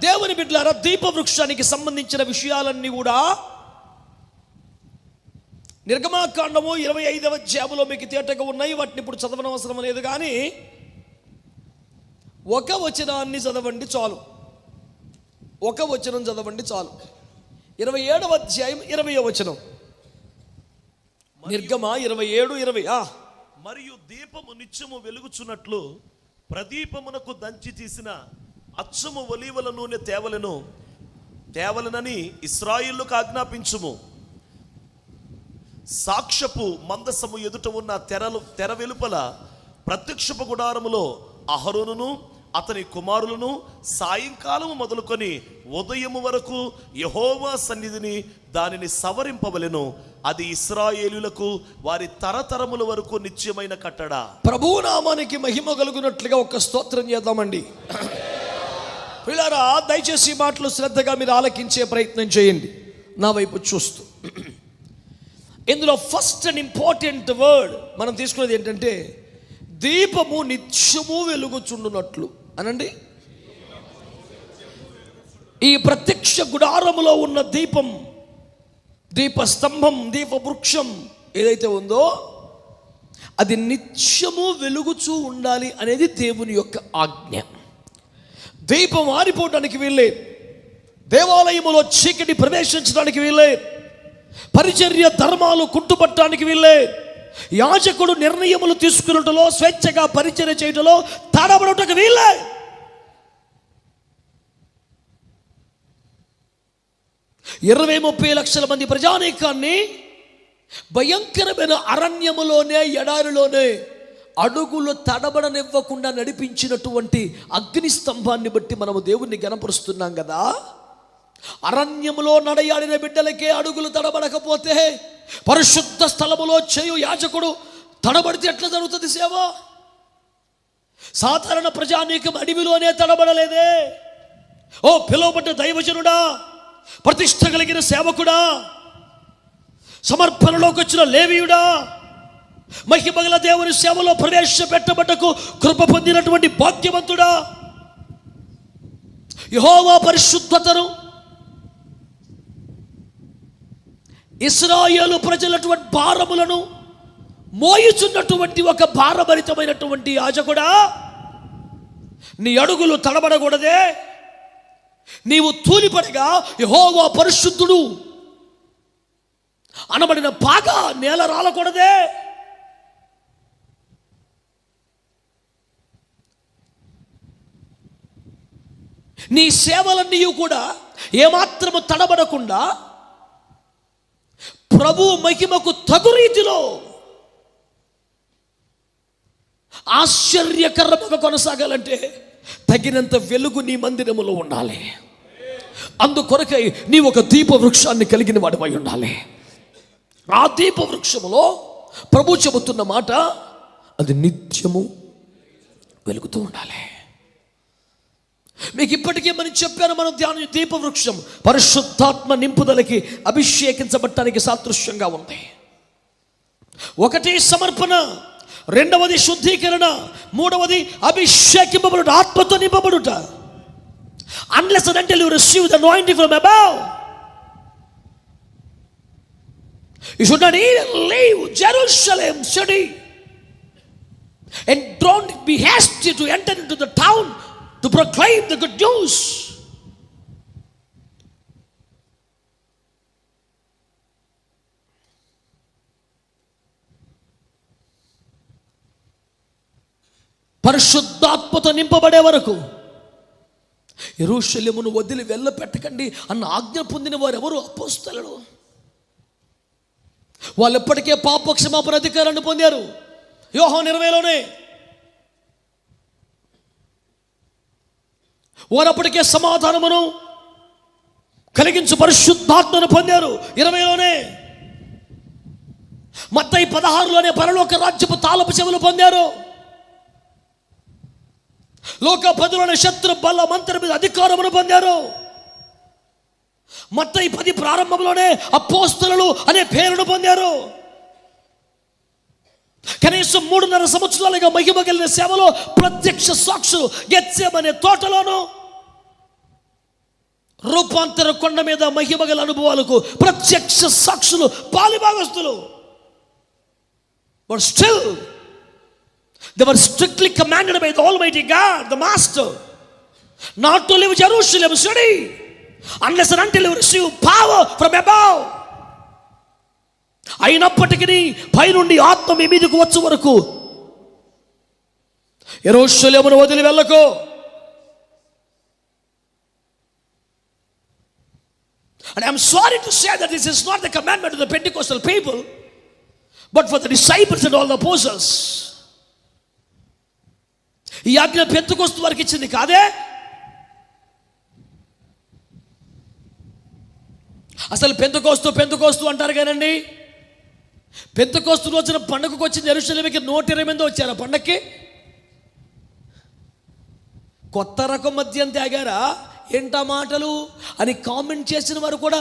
దేవుని బిడ్డలారా, దీపవృక్షానికి సంబంధించిన విషయాలన్నీ కూడా నిర్గమాకాండము 25వ అధ్యాయంలో మీకు తేటగా ఉన్నాయి. వాటిని ఇప్పుడు చదవనవసరం లేదు, కానీ ఒక వచనాన్ని చదవండి చాలు. ఒక వచనం చదవండి చాలు. 27వ అధ్యాయం 20వ వచనం. నిర్గమ 27:20. మరియు దీపము నిత్యము వెలుగుచున్నట్లు ప్రదీపమునకు దంచి తీసిన అచ్చము ఒలీవల నూనె తేవలనని ఇశ్రాయేలుకు ఆజ్ఞాపించుము. సాక్ష్యపు మందసము ఎదుట ఉన్న తెర వెలుపల ప్రత్యక్షపు గుడారములో అహరోనును అతని కుమారులను సాయంకాలము మొదలుకొని ఉదయము వరకు యెహోవా సన్నిధిని దానిని సవరింపవలెను. అది ఇశ్రాయేలులకు వారి తరతరముల వరకు నిత్యమైన కట్టడ. ప్రభువు నామానికి మహిమ కలుగునట్లుగా ఒక స్తోత్రం చేద్దామండి. పిల్లరా, దయచేసి ఈ మాటలు శ్రద్ధగా మీరు ఆలకించే ప్రయత్నం చేయండి, నా వైపు చూస్తూ. ఇందులో ఫస్ట్ అండ్ ఇంపార్టెంట్ వర్డ్ మనం తీసుకున్నది ఏంటంటే, దీపము నిత్యము వెలుగుచుండునట్లు అనండి. ఈ ప్రత్యక్ష గుడారములో ఉన్న దీపం, దీపస్తంభం, దీపవృక్షం ఏదైతే ఉందో అది నిత్యము వెలుగుచూ ఉండాలి అనేది దేవుని యొక్క ఆజ్ఞ. దీపం ఆరిపోవడానికి వీళ్ళే, దేవాలయములో చీకటి ప్రవేశించడానికి వీళ్ళే, పరిచర్య ధర్మాలు కుంటుపట్టడానికి వీళ్ళే, యాజకుడు నిర్ణయములు తీసుకున్నటలో, స్వేచ్ఛగా పరిచర్య చేయటంలో తడబడటకు వీళ్ళే. ఇరవై 30 లక్షల మంది ప్రజానీకాన్ని భయంకరమైన అరణ్యములోనే, ఎడారిలోనే అడుగులు తడబడనివ్వకుండా నడిపించినటువంటి అగ్ని స్తంభాన్ని బట్టి మనము దేవుణ్ణి గణపరుస్తున్నాం కదా. అరణ్యములో నడయాడిన బిడ్డలకే అడుగులు తడబడకపోతే పరిశుద్ధ స్థలములో చేయు యాజకుడు తడబడితే ఎట్లా జరుగుతుంది సేవ? సాధారణ ప్రజానీకం అడవిలోనే తడబడలేదే. ఓ పిలువబడ్డ దైవజనుడా, ప్రతిష్ట కలిగిన సేవకుడా, సమర్పణలోకి వచ్చిన లేవీయుడా, మహిమగల దేవుని సేవలో ప్రవేశపెట్టబడ్డకు కృప పొందినటువంటి భాగ్యవంతుడా, యెహోవా పరిశుద్ధతను, ఇశ్రాయేలు ప్రజలటువంటి భారములను మోయుచున్నటువంటి ఒక భారభరితమైనటువంటి యాజకుడా, నీ అడుగులు తడబడకూడదే. నీవు తూలిపడగా యెహోవా పరిశుద్ధుడు అనబడిన పాగా నేల రాలకూడదే. నీ సేవలన్నీ కూడా ఏమాత్రము తడబడకుండా ప్రభు మహిమకు తగు రీతిలో ఆశ్చర్యకరముగా కొనసాగాలంటే తగినంత వెలుగు నీ మందిరములో ఉండాలి. అందుకొరకై నీ ఒక దీప వృక్షాన్ని కలిగిన వాడివై ఉండాలి. ఆ దీప వృక్షములో ప్రభు చెబుతున్న మాట, అది నిత్యము వెలుగుతూ ఉండాలి. మీకు ఇప్పటికే మనం చెప్పాను, మనం ధ్యానం దీపవృక్షం పరిశుద్ధాత్మ నింపుదలకి అభిషేకించబడటానికి సాదృశ్యంగా ఉంది. ఒకటి సమర్పణ, రెండవది శుద్ధీకరణ, మూడవది అభిషేకింపబడుట, ఆత్మతో నింపబడుట. Unless and until you receive the anointing from above, you should not even leave Jerusalem city and don't be hasty to enter into the town to proclaim the good news. పరిశుద్ధాత్మతో నింపబడే వరకు యెరూషలేమును వదిలి వెళ్ళపెట్టకండి అన్న ఆజ్ఞ పొందిన వారు ఎవరు? అపోస్తలులు. వాళ్ళు ఎప్పటికే పాప క్షమాపణ అధికారాన్ని పొందారు. యోహాను 20లోనే వారు అప్పటికే సమాధానమును కలిగించు పరిశుద్ధాత్మను పొందారు. 20లోనే మత్తయి 16లోనే పరలోక రాజ్యపు తాళపు చెవులు పొందారు. లోక 10లోనే శత్రు బల మంత్రం మీద అధికారమును పొందారు. మత్తయి 10 ప్రారంభంలోనే అపోస్తలులు అనే పేరును పొందారు. కనీసం 3.5 సంవత్సరాలుగా మహిమ కలిగిన సేవలో ప్రత్యక్ష సాక్షులు గెత్సేమనే తోటలోను, రూపాంతర కొండ మీద మహిమగల అనుభవాలకు ప్రత్యక్ష సాక్షులు, పాలిభాగస్తులు. But still they were strictly commanded by the Almighty God, the Master, not to leave Jerusalem city unless and until you receive power from above. అయినప్పటికీ పైనుండి ఆత్మ మీ మీదకు వచ్చే వరకు యెరూషలేమును వదిలి వెళ్ళకు. And I'm sorry to say that this is not the commandment of the Pentecostal people, but for the disciples and all the apostles. ఈ ఆజ్ఞ పెంతెకొస్తు వారికి ఇచ్చింది కాదే. అసలు పెంతెకొస్తు అంటారు కానండి, పెంతెకొస్తు రోజున పండగకు వచ్చిన యెరూషలేముకి 120 మంది వచ్చారు. ఆ పండగకి కొత్త రకం మద్యం తాగారా ఏంటా మాటలు అని కామెంట్ చేసిన వారు కూడా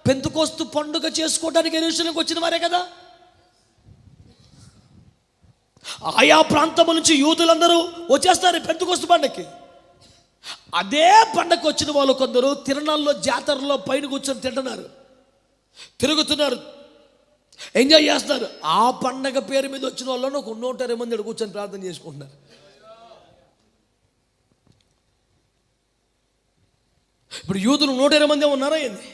పెంతెకొస్తు పండుగ చేసుకోవడానికి యెరూషలేముకి వచ్చిన వారే కదా. ఆయా ప్రాంతం నుంచి యూదులందరూ వచ్చేస్తారు పెంతెకొస్తు పండగకి. అదే పండగకు వచ్చిన వాళ్ళు కొందరు తిరణాల్లో, జాతరలో పైన కూర్చొని తింటున్నారు, తిరుగుతున్నారు, ఎంజాయ్ చేస్తున్నారు. ఆ పండగ పేరు మీద వచ్చిన వాళ్ళను ఒక 120 మంది కూర్చొని ప్రార్థన చేసుకుంటున్నారు. ఇప్పుడు యూదులు 120 మంది ఉన్నారా ఏంది?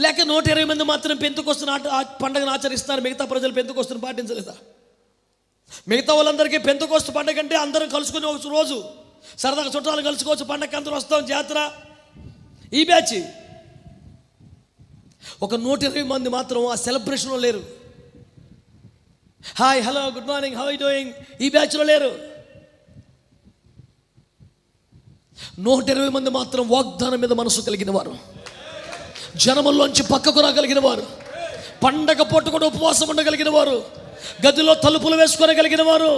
లేక 120 మంది మాత్రం పెంతెకొస్తు పండుగను ఆచరిస్తారు, మిగతా ప్రజలు పెంతెకొస్తును పాటించలేదా? మిగతా వాళ్ళందరికీ పెంతెకొస్తు పండుగ అంటే అందరం కలుసుకుని ఒక రోజు సరదాగా చుట్టాలు కలుసుకోవచ్చు, పండగకి అందరూ వస్తాం, జాతర. ఈ బ్యాచ్ ఒక 120 మంది మాత్రం ఆ సెలబ్రేషన్లో లేరు. Hi, hello, good morning, how you doing, ఈ బ్యాచ్లో లేరు. 120 మంది మాత్రం వాగ్దానం మీద మనసు కలిగిన వారు, జనముల్లోంచి పక్కకు రాగలిగిన వారు, పండగ పూట కూడా ఉపవాసం ఉండగలిగిన వారు, గదిలో తలుపులు వేసుకోగలిగిన వారు,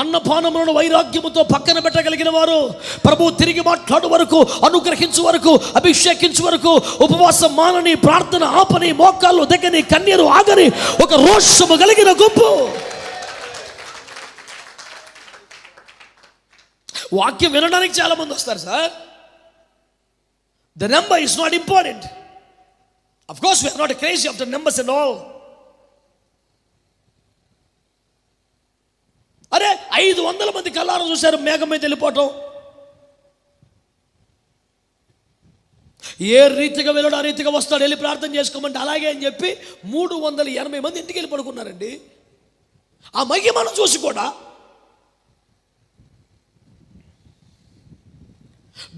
అన్నపానములను వైరాగ్యముతో పక్కన పెట్టగలిగిన వారు, ప్రభువు తిరిగి మాట్లాడు వరకు, అనుగ్రహించు వరకు, అభిషేకించు వరకు ఉపవాసం మానని, ప్రార్థన ఆపని, మోకాళ్ళు దగ్గని, కన్నీరు ఆగని ఒక రోషము కలిగిన గుంపు. వాక్యం వినడానికి చాలా మంది వస్తారు sir. The number is not important. Of course we are not crazy of the numbers and all. అరే 500 మంది కళ్ళారా చూశారు మేఘం మీద వెళ్ళిపోవటం. ఏ రీతిగా వెళ్ళాడు ఆ రీతిగా వస్తాడు, వెళ్ళి ప్రార్థన చేసుకోమంటే అలాగే అని చెప్పి 380 మంది ఇంటికి వెళ్ళి పడుకున్నారండి. ఆ మహిమను చూసి కూడా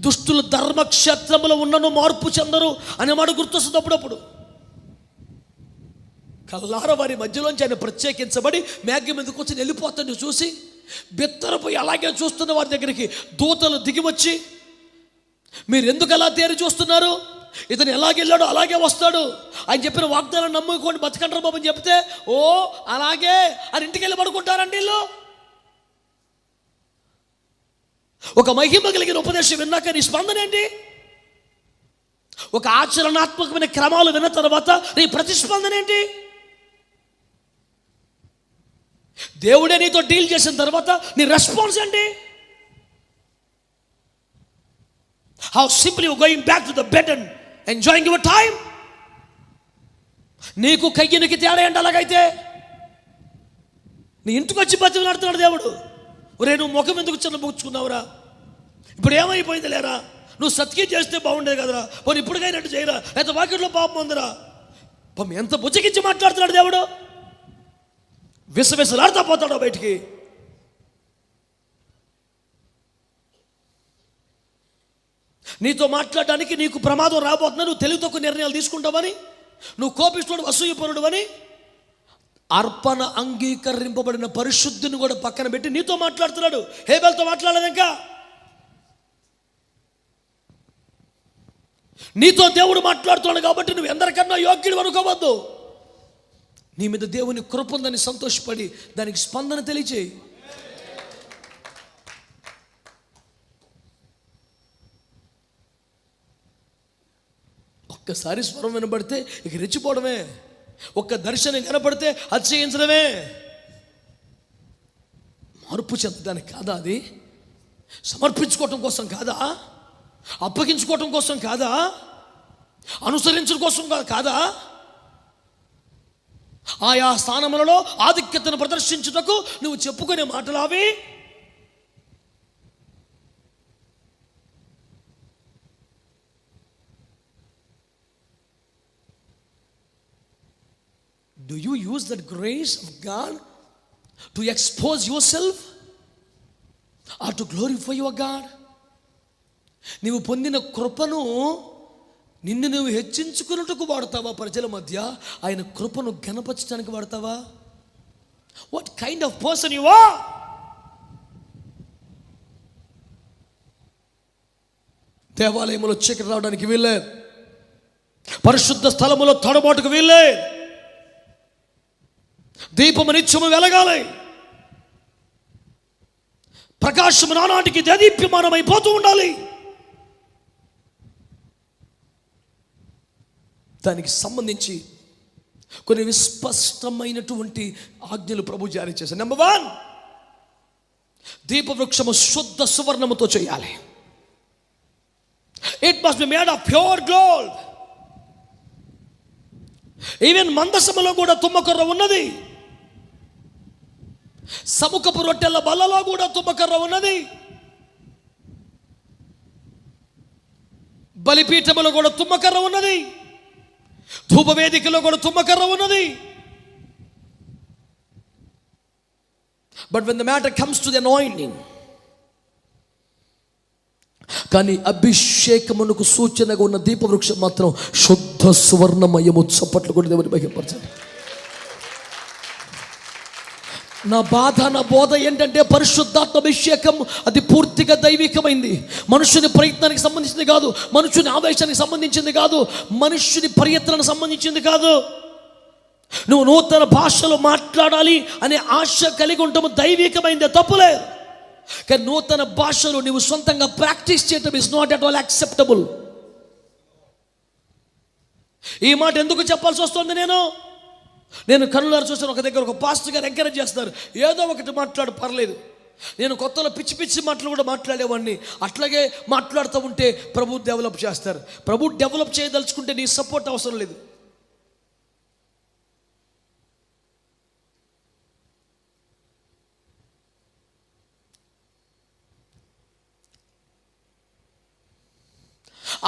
దుష్టులు ధర్మక్షేత్రములో ఉన్నను మార్పు చెందరు అనే మాట గుర్తొస్తుంది అప్పుడప్పుడు. కల్లార వారి మధ్యలోంచి ఆయన ప్రత్యేకించబడి మేఘం మీదకి వచ్చి వెళ్ళిపోతాను చూసి బెత్తరపోయి అలాగే చూస్తున్న వారి దగ్గరికి దూతలు దిగి వచ్చి, మీరు ఎందుకు అలా తేరి చూస్తున్నారు, ఇతను ఎలాగెళ్ళాడో అలాగే వస్తాడు ఆయన చెప్పిన వాగ్దానం నమ్ముకోండి బతకండ్రా బాబు అని చెప్తే, ఓ అలాగే అని ఇంటికి వెళ్ళి పడుకుంటారండి వీళ్ళు. ఒక మహిమ కలిగిన ఉపదేశం విన్నాక నీ స్పందన ఏంటి? ఒక ఆచరణాత్మకమైన క్రమాలు విన్న తర్వాత నీ ప్రతిస్పందన ఏంటి? దేవుడే నీతో డీల్ చేసిన తర్వాత నీ రెస్పాన్స్ ఏంటి? How simply you going back to the bed and enjoying your time. నీకు కయ్యనికి తేడా ఏంటి? అలాగైతే నీ ఇంటికి వచ్చి బతిమలాడుతున్నాడు దేవుడు. ఒరే నువ్వు ముఖం ఎందుకు చిన్నబుచ్చుకున్నావురా, ఇప్పుడు ఏమైపోయింది లేరా, నువ్వు సత్కి చేస్తే బాగుండేది కదరా, పోనీ ఇప్పుడుకైనట్టు చేయరా, లేకపోతే వాకిట్లో పాపం ఉందిరా. పాపం ఎంత బుచ్చకిచ్చి మాట్లాడుతున్నాడు దేవుడు. విసవిసలాడుతా పోతాడు బయటికి. నీతో మాట్లాడడానికి నీకు ప్రమాదం రాబోతున్నా, నువ్వు తెలివి తక్కువ నిర్ణయాలు తీసుకుంటావని, నువ్వు కోపిస్తుడు, అసూయపరుడు అని అర్పణ అంగీకరింపబడిన పరిశుద్ధిని కూడా పక్కన పెట్టి నీతో మాట్లాడుతున్నాడు. హేబెల్తో మాట్లాడలేదు, ఇంకా నీతో దేవుడు మాట్లాడుతున్నాడు కాబట్టి నువ్వు ఎందరికన్నా యోగ్యుడు అనుకోవద్దు. నీ మీద దేవుని కృప ఉందని సంతోషపడి దానికి స్పందన తెలియచేయి. ఒక్కసారి స్వరం వినబడితే ఇక రెచ్చిపోవడమే, ఒక్క దర్శనం కనపడితే అతిశయించడమే. మార్పు చెందడానికి కాదా? అది సమర్పించుకోవటం కోసం కాదా? అప్పగించుకోవటం కోసం కాదా? అనుసరించడం కోసం కాదా? ఆయా స్థానములలో ఆధిక్యతను ప్రదర్శించుటకు నువ్వు చెప్పుకునే మాటలు అవి. Do you use that grace of God to expose yourself or to glorify your God? నీవు పొందిన కృపను నిన్ను నువ్వు హెచ్చించుకున్నట్టుకు వాడతావా? ప్రజల మధ్య ఆయన కృపను ఘనపరచడానికి వాడతావా? What kind of person you are? దేవాలయంలో చీకటి రావడానికి వీళ్ళే, పరిశుద్ధ స్థలములో తడబాటుకు వీళ్ళే. దీపము నిత్యము వెలగాలి, ప్రకాశము నానాటికి దేదీప్యమానమైపోతూ ఉండాలి. దానికి సంబంధించి కొన్ని విస్పష్టమైనటువంటి ఆజ్ఞలు ప్రభు జారీ చేశారు. నెంబర్ 1, దీపవృక్షము శుద్ధ సువర్ణముతో చేయాలి. It must be made of pure gold. Even మందసములో కూడా తుమ్మకర్ర ఉన్నది, సముఖపు రొట్టెల బల్లలో కూడా తుమ్మకర్ర ఉన్నది, బలిపీఠములో కూడా తుమ్మకర్ర ఉన్నది, ధూపవేదికలో కూడా తుమ్మకర్ర ఉన్నది. But when the matter comes to the anointing, కానీ అభిషేకమునకు సూచనగా ఉన్న దీపవృక్షం మాత్రం శుద్ధ సువర్ణమయము. చప్పట్లు కూడా దేవుని మహిమపరచండి. నా బాధ, నా బోధ ఏంటంటే పరిశుద్ధాత్మ అభిషేకం అది పూర్తిగా దైవికమైంది. మనుషుని ప్రయత్నానికి సంబంధించింది కాదు, మనుషుని ఆవేశానికి సంబంధించింది కాదు, మనుషుని ప్రయత్నానికి సంబంధించింది కాదు. నువ్వు నూతన భాషలో మాట్లాడాలి అనే ఆశ కలిగి ఉండటం దైవికమైందే, తప్పులేదు. కానీ నూతన భాషలో నువ్వు సొంతంగా ప్రాక్టీస్ చేయటం is not at all acceptable. ఈ మాట ఎందుకు చెప్పాల్సి వస్తుంది? నేను కన్నులారా చూసాను, ఒక దగ్గర ఒక పాస్టర్ గారు ఎంకరేజ్ చేస్తున్నారు, ఏదో ఒకటి మాట్లాడు పర్లేదు. నేను కొత్తలో పిచ్చి పిచ్చి మాటలు కూడా మాట్లాడేవాడిని. అట్లాగే మాట్లాడుతూ ఉంటే ప్రభు డెవలప్ చేస్తారు. ప్రభు డెవలప్ చేయదలుచుకుంటే నీ సపోర్ట్ అవసరం లేదు.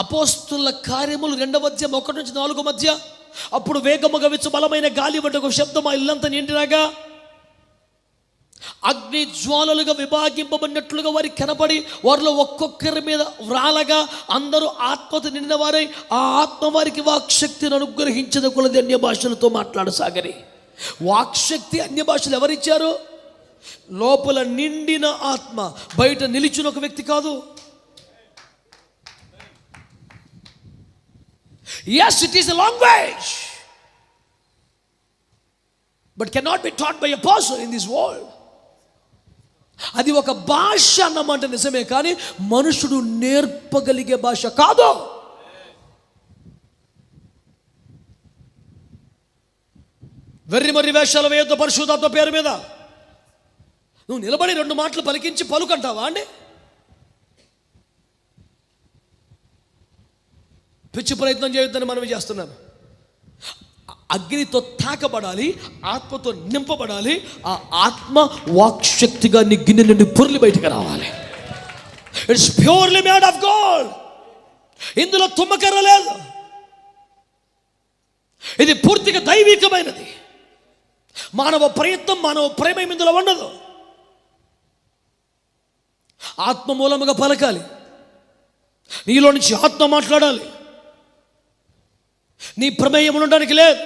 అపోస్తుల కార్యములు 2వ అధ్యాయం 1 నుంచి 4 మధ్య, అప్పుడు వేగముగా విచ్చు బలమైన గాలి వంటి ఒక శబ్దం ఆ ఇల్లంతా నిండినగా అగ్ని జ్వాలలుగా విభాగింపబడినట్లుగా వారికి కనపడి వారిలో ఒక్కొక్కరి మీద వ్రాలగా అందరూ ఆత్మతో నిండిన వారై ఆ ఆత్మ వారికి వాక్శక్తిని అనుగ్రహించిన కొలది అన్య భాషలతో మాట్లాడసాగని. వాక్శక్తి అన్య భాషలు ఎవరిచ్చారు? లోపల నిండిన ఆత్మ, బయట నిలిచిన ఒక వ్యక్తి కాదు. Yes, it is a language, but cannot be taught by a person in this world. అది ఒక భాష అన్నమాట నిజమే, కానీ మనుషుడు నేర్పగలిగే భాష కాదు. వెర్రి మర్రి వేషాలు వేయొద్దు పరిశుద్ధాత్మ పేరు మీద. నువ్వు నిలబడి 2 మాటలు పలికించి పలుకంటావా అండి? పిచ్చి ప్రయత్నం చేయొద్దని మనవి చేస్తున్నాను. అగ్నితో తాకబడాలి, ఆత్మతో నింపబడాలి. ఆ ఆత్మ వాక్శక్తిగా నీ గిన్నె నుండి పొర్లి బయటకు రావాలి. It's purely made of gold. ఇందులో తుమ్మకర్ర లేదు. ఇది పూర్తిగా దైవికమైనది. మానవ ప్రయత్నం, మానవ ప్రేమ ఇందులో ఉండదు. ఆత్మ మూలముగా పలకాలి. నీలో నుంచి ఆత్మ మాట్లాడాలి. నీ ప్రమేయం ఉండడానికి లేదు.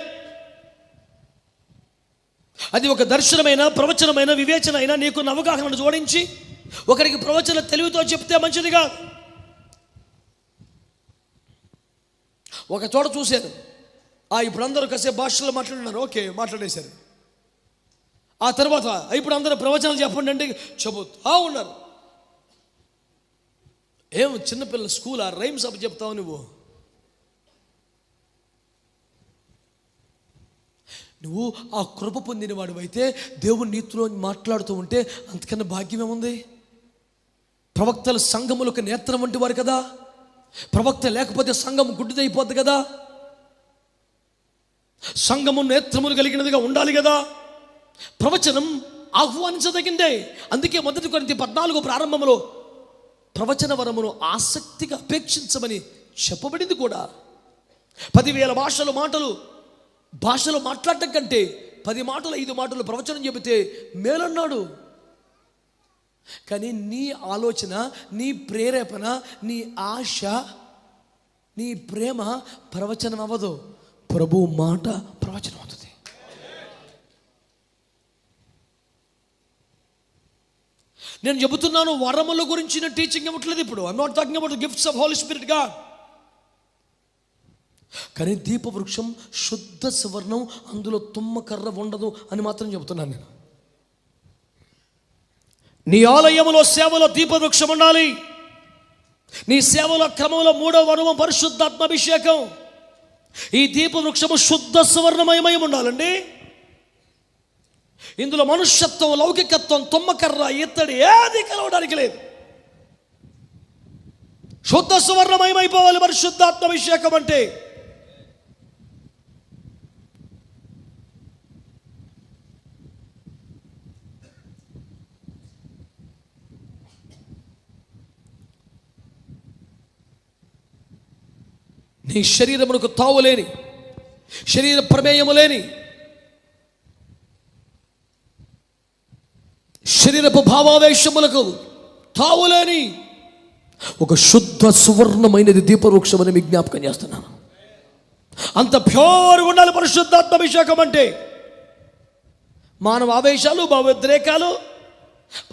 అది ఒక దర్శనమైన, ప్రవచనమైన, వివేచన అయినా నీకున్న అవగాహనను జోడించి ఒకరికి ప్రవచన తెలివితో చెప్తే మంచిది కాదు. ఒక చోట చూశాను, ఇప్పుడు అందరూ కాసేపు భాషలో మాట్లాడుతున్నారు, ఓకే మాట్లాడేశారు. ఆ తర్వాత ఇప్పుడు అందరూ ప్రవచనాలు చెప్పండి అంటే చెబుతా ఉన్నారు. ఏం చిన్నపిల్లల స్కూల్ ఆ రైమ్స్ అప్ చెప్తావు నువ్వు? నువ్వు ఆ కృప పొందిన వాడివైతే దేవుడు నీతిలో మాట్లాడుతూ ఉంటే అంతకన్నా భాగ్యం ఏముంది? ప్రవక్తల సంఘములకు నేత్రం వంటి వారు కదా. ప్రవక్త లేకపోతే సంఘం గుడ్డిదైపోద్ది కదా. సంఘము నేత్రములు కలిగినదిగా ఉండాలి కదా. ప్రవచనం ఆహ్వానించదగిందే. అందుకే 1 కొరింథీ 14 ప్రారంభంలో ప్రవచన వరమును ఆసక్తిగా అపేక్షించమని చెప్పబడింది కూడా. 10,000 భాషలు మాట్లాడటం కంటే 10 మాటలు 5 మాటలు ప్రవచనం చెబితే మేలన్నాడు. కానీ నీ ఆలోచన, నీ ప్రేరేపణ, నీ ఆశ, నీ ప్రేమ ప్రవచనం అవ్వదు. ప్రభు మాట ప్రవచనం అవుతుంది. నేను చెబుతున్నాను, వరముల గురించిన టీచింగ్ ఇవ్వట్లేదు ఇప్పుడు. I'm not talking about the gifts of holy spirit god. కానీ దీపవృక్షం శుద్ధ సువర్ణం, అందులో తుమ్మకర్ర ఉండదు అని మాత్రం చెబుతున్నాను నేను. నీ ఆలయములో సేవలో దీపవృక్షం ఉండాలి. నీ సేవలో క్రమంలో 3వ వరము పరిశుద్ధాత్మాభిషేకం. ఈ దీపవృక్షము శుద్ధ సువర్ణమయమై ఉండాలండి. ఇందులో మనుష్యత్వం, లౌకికత్వం, తుమ్మకర్ర, ఇత్తడి ఏది కలవడానికి లేదు. శుద్ధ సువర్ణమయమైపోవాలి పరిశుద్ధాత్మాభిషేకం అంటే. నీ శరీరమునకు తావులేని, శరీర ప్రమేయము లేని, శరీరపు భావావేశములకు తావులేని ఒక శుద్ధ సువర్ణమైనది దీపవృక్షం అని విజ్ఞాపకం చేస్తున్నాను. అంత ప్యూర్గా ఉండాలి పరిశుద్ధాత్మాభిషేకం అంటే. మానవ ఆవేశాలు, భావోద్రేకాలు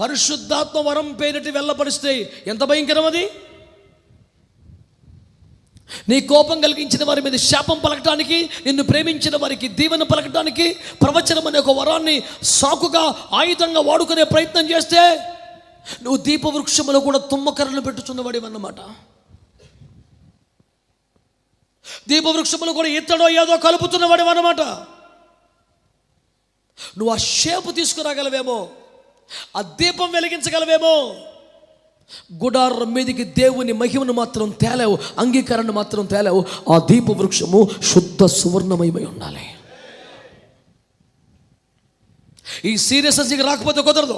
పరిశుద్ధాత్మ వరం పేరిటి వెళ్ళపడిస్తే ఎంత భయంకరం అది. నీ కోపం కలిగించిన వారి మీద శాపం పలకటానికి, నిన్ను ప్రేమించిన వారికి దీవెన పలకటానికి ప్రవచనం అనే ఒక వరాన్ని సాకుగా, ఆయుధంగా వాడుకునే ప్రయత్నం చేస్తే నువ్వు దీపవృక్షములో కూడా తుమ్మకర్రలు పెట్టుచున్నవాడివన్నమాట. దీపవృక్షములో కూడా ఇత్తడో ఏదో కలుపుతున్నవాడివన్నమాట. నువ్వు ఆ షేపు తీసుకురాగలవేమో, ఆ దీపం వెలిగించగలవేమో. గుడారం మీదకి దేవుని మహిమను మాత్రం తేలేవు, అంగీకరణ మాత్రం తేలేవు. ఆ దీపవృక్షము శుద్ధ సువర్ణమయమై ఉండాలి. ఈ సీరియస్నెస్కి రాకపోతే కుదరదు.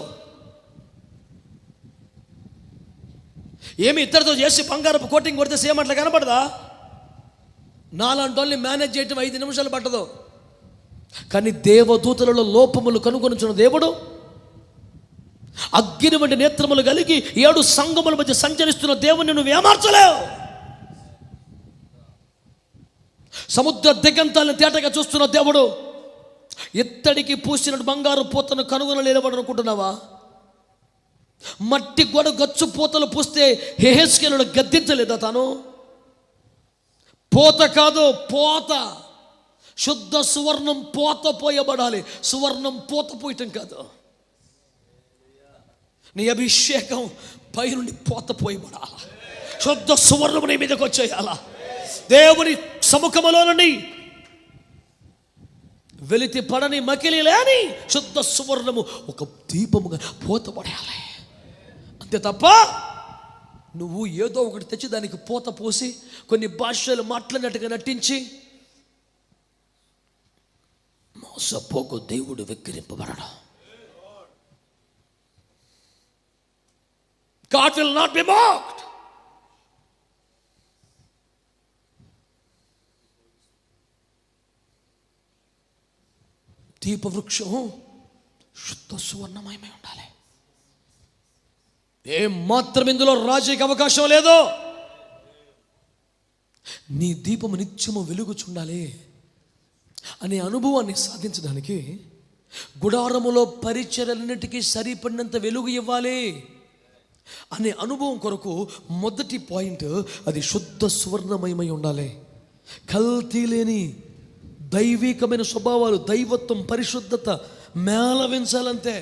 ఏమి ఇద్దరితో చేసి బంగారపు కోటింగ్ కొడితే సేమ్ అట్లా కనపడదా? నాలాంటి వాళ్ళని మేనేజ్ చేయటం 5 నిమిషాలు పట్టదు. కానీ దేవదూతలలో లోపములు కనుగొనుచున్న దేవుడు, అగ్ని వంటి నేత్రములు కలిగి 7 సంఘముల మధ్య సంచరిస్తున్న దేవుని నువ్వు ఏమార్చలేవు. సముద్ర దిగంతాలను తేటగా చూస్తున్న దేవుడు ఇత్తడికి పూసిన బంగారు పూతను కనుగొనలేనివాడు అనుకుంటున్నావా? మట్టి గోడ గచ్చు పూతలు పూస్తే యెహెజ్కేలును గద్దించలేదా తాను? పోత కాదు, పోత. శుద్ధ సువర్ణం పోత పోయబడాలి, సువర్ణం పోత పోయటం కాదు. నీ అభిషేకం పై నుండి పోత పోయబడాల, శుద్ధ సువర్ణము నీ మీదకి వచ్చేయాల. దేవుని సముఖములో నుండి వెలితి పడని, మకిలి లేని శుద్ధ సువర్ణము ఒక దీపముగా పోతపడాలి. అంతే తప్ప నువ్వు ఏదో ఒకటి తెచ్చి దానికి పోత పోసి కొన్ని భాషలు మాట్లాడినట్టుగా నటించి మోసపోకు. దేవుడు వెక్కిరింపబడడం. God will not be mocked. దీపవృక్షం శుద్ధ సువర్ణమయమై ఉండాలి. ఏం మాత్రం ఇందులో రాజీకి అవకాశం లేదు. నీ దీపము నిత్యము వెలుగుచుండాలి అనే అనుభవాన్ని సాధించడానికి గుడారములో పరిచర్యలన్నిటికీ సరిపడినంత వెలుగు ఇవ్వాలి అనే అనుభవం కొరకు మొదటి పాయింట్ అది శుద్ధ సువర్ణమయమై ఉండాలి. కల్తీ లేని దైవికమైన స్వభావాలు, దైవత్వం, పరిశుద్ధత మేళవించాలంతే.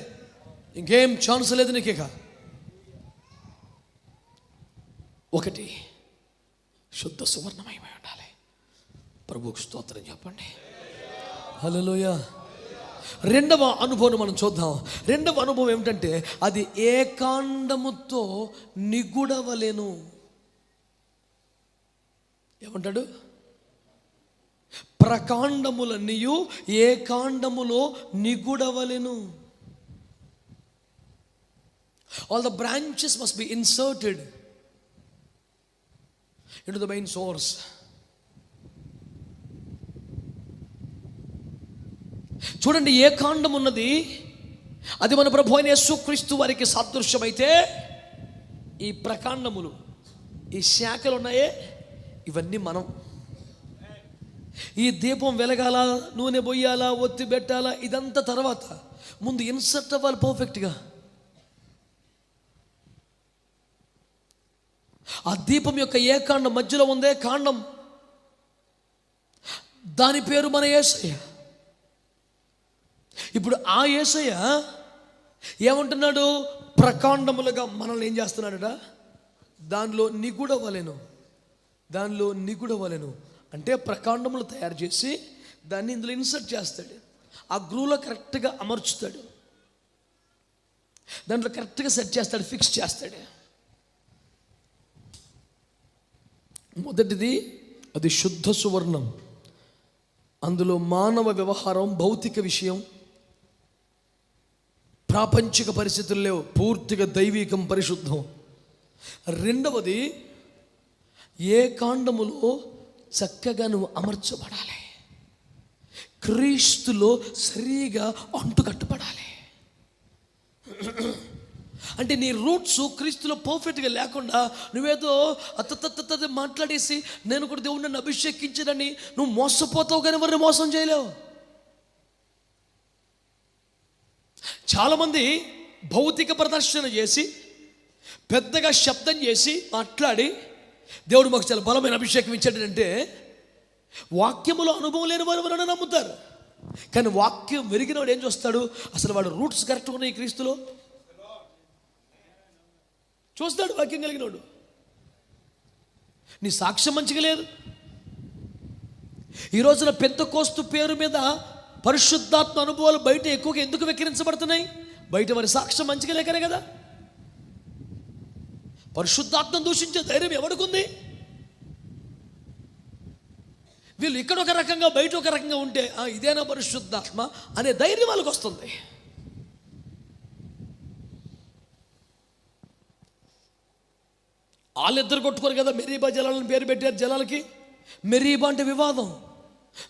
ఇంకేం ఛాన్స్ లేదు నీకు. ఇక ఒకటి శుద్ధ సువర్ణమయమై ఉండాలి. ప్రభువుకు స్తోత్రం చెప్పండి. హల్లెలూయా. రెండవ అనుభవం మనం చూద్దాం. రెండవ అనుభవం ఏమిటంటే అది ఏకాండముతో నిగుడవలెను. ఏమంటాడు? ప్రకాండములన్నీయు ఏకాండములో నిగుడవలెను. All the branches must be inserted into the main source. చూడండి, ఏ కాండం ఉన్నది అది మన ప్రభు అయిన యేసుక్రీస్తు వారికి సాదృశ్యమైతే, ఈ ప్రకాండములు, ఈ శాఖలు ఉన్నాయే, ఇవన్నీ మనం. ఈ దీపం వెలగాల, నూనె పొయ్యాలా, ఒత్తి పెట్టాలా, ఇదంతా తర్వాత. ముందు ఇన్సర్ట్ అవ్వాలి పర్ఫెక్ట్గా. ఆ దీపం యొక్క ఏ కాండం మధ్యలో ఉందే కాండం, దాని పేరు మన యేసయ్య. ఇప్పుడు ఆ యేసయ్య ఏమంటున్నాడు? ప్రకాండములుగా మనల్ని ఏం చేస్తున్నాడట? దానిలో నిగుడవలెను. దానిలో నిగుడవలెను అంటే ప్రకాండములు తయారు చేసి దాన్ని ఇందులో ఇన్సర్ట్ చేస్తాడు. ఆ గ్రూలో కరెక్ట్గా అమర్చుతాడు, దాంట్లో కరెక్ట్గా సెట్ చేస్తాడు, ఫిక్స్ చేస్తాడు. మొదటిది అది శుద్ధ సువర్ణం. అందులో మానవ వ్యవహారం, భౌతిక విషయం, ప్రాపంచిక పరిస్థితులు లేవు, పూర్తిగా దైవికం, పరిశుద్ధం. రెండవది ఏ కాండములో చక్కగా నువ్వు అమర్చబడాలి, క్రీస్తులో సరిగా అంటుకట్టబడాలి. అంటే నీ రూట్స్ క్రీస్తులో పర్ఫెక్ట్గా లేకుండా నువ్వేదో అత్త మాట్లాడేసి నేను కూడా దేవుడు నన్ను అభిషేకించడని నువ్వు మోసపోతావు, కానీ ఎవరిని మోసం చేయలేవు. చాలామంది భౌతిక ప్రదర్శన చేసి పెద్దగా శబ్దం చేసి మాట్లాడి దేవుడు మాకు చాలా బలమైన అభిషేకం ఇచ్చాడంటే వాక్యములో అనుభవం లేని వారు ఎవరైనా నమ్ముతారు. కానీ వాక్యం వెరిగిన వాడు ఏం చూస్తాడు? అసలు వాడు రూట్స్ కరెక్ట్గా ఉన్నాయి క్రీస్తులో చూస్తాడు. వాక్యం కలిగినోడు. నీ సాక్ష్యం మంచిగా లేదు. ఈ రోజున పెంతెకోస్తు పేరు మీద పరిశుద్ధాత్మ అనుభవాలు బయట ఎక్కువగా ఎందుకు వెక్కిరించబడుతున్నాయి? బయట వారి సాక్ష్యం మంచిగా లేకనే కదా. పరిశుద్ధాత్మను దూషించే ధైర్యం ఎవడుకుంది? వీళ్ళు ఇక్కడ ఒక రకంగా బయట ఒక రకంగా ఉంటే ఇదేనా పరిశుద్ధాత్మ అనే ధైర్యం వాళ్ళకి వస్తుంది. వాళ్ళిద్దరు కొట్టుకోరు కదా. మెరీబా జలాలను పేరు పెట్టారు జలాలకి. మెరీబా అంటే వివాదం,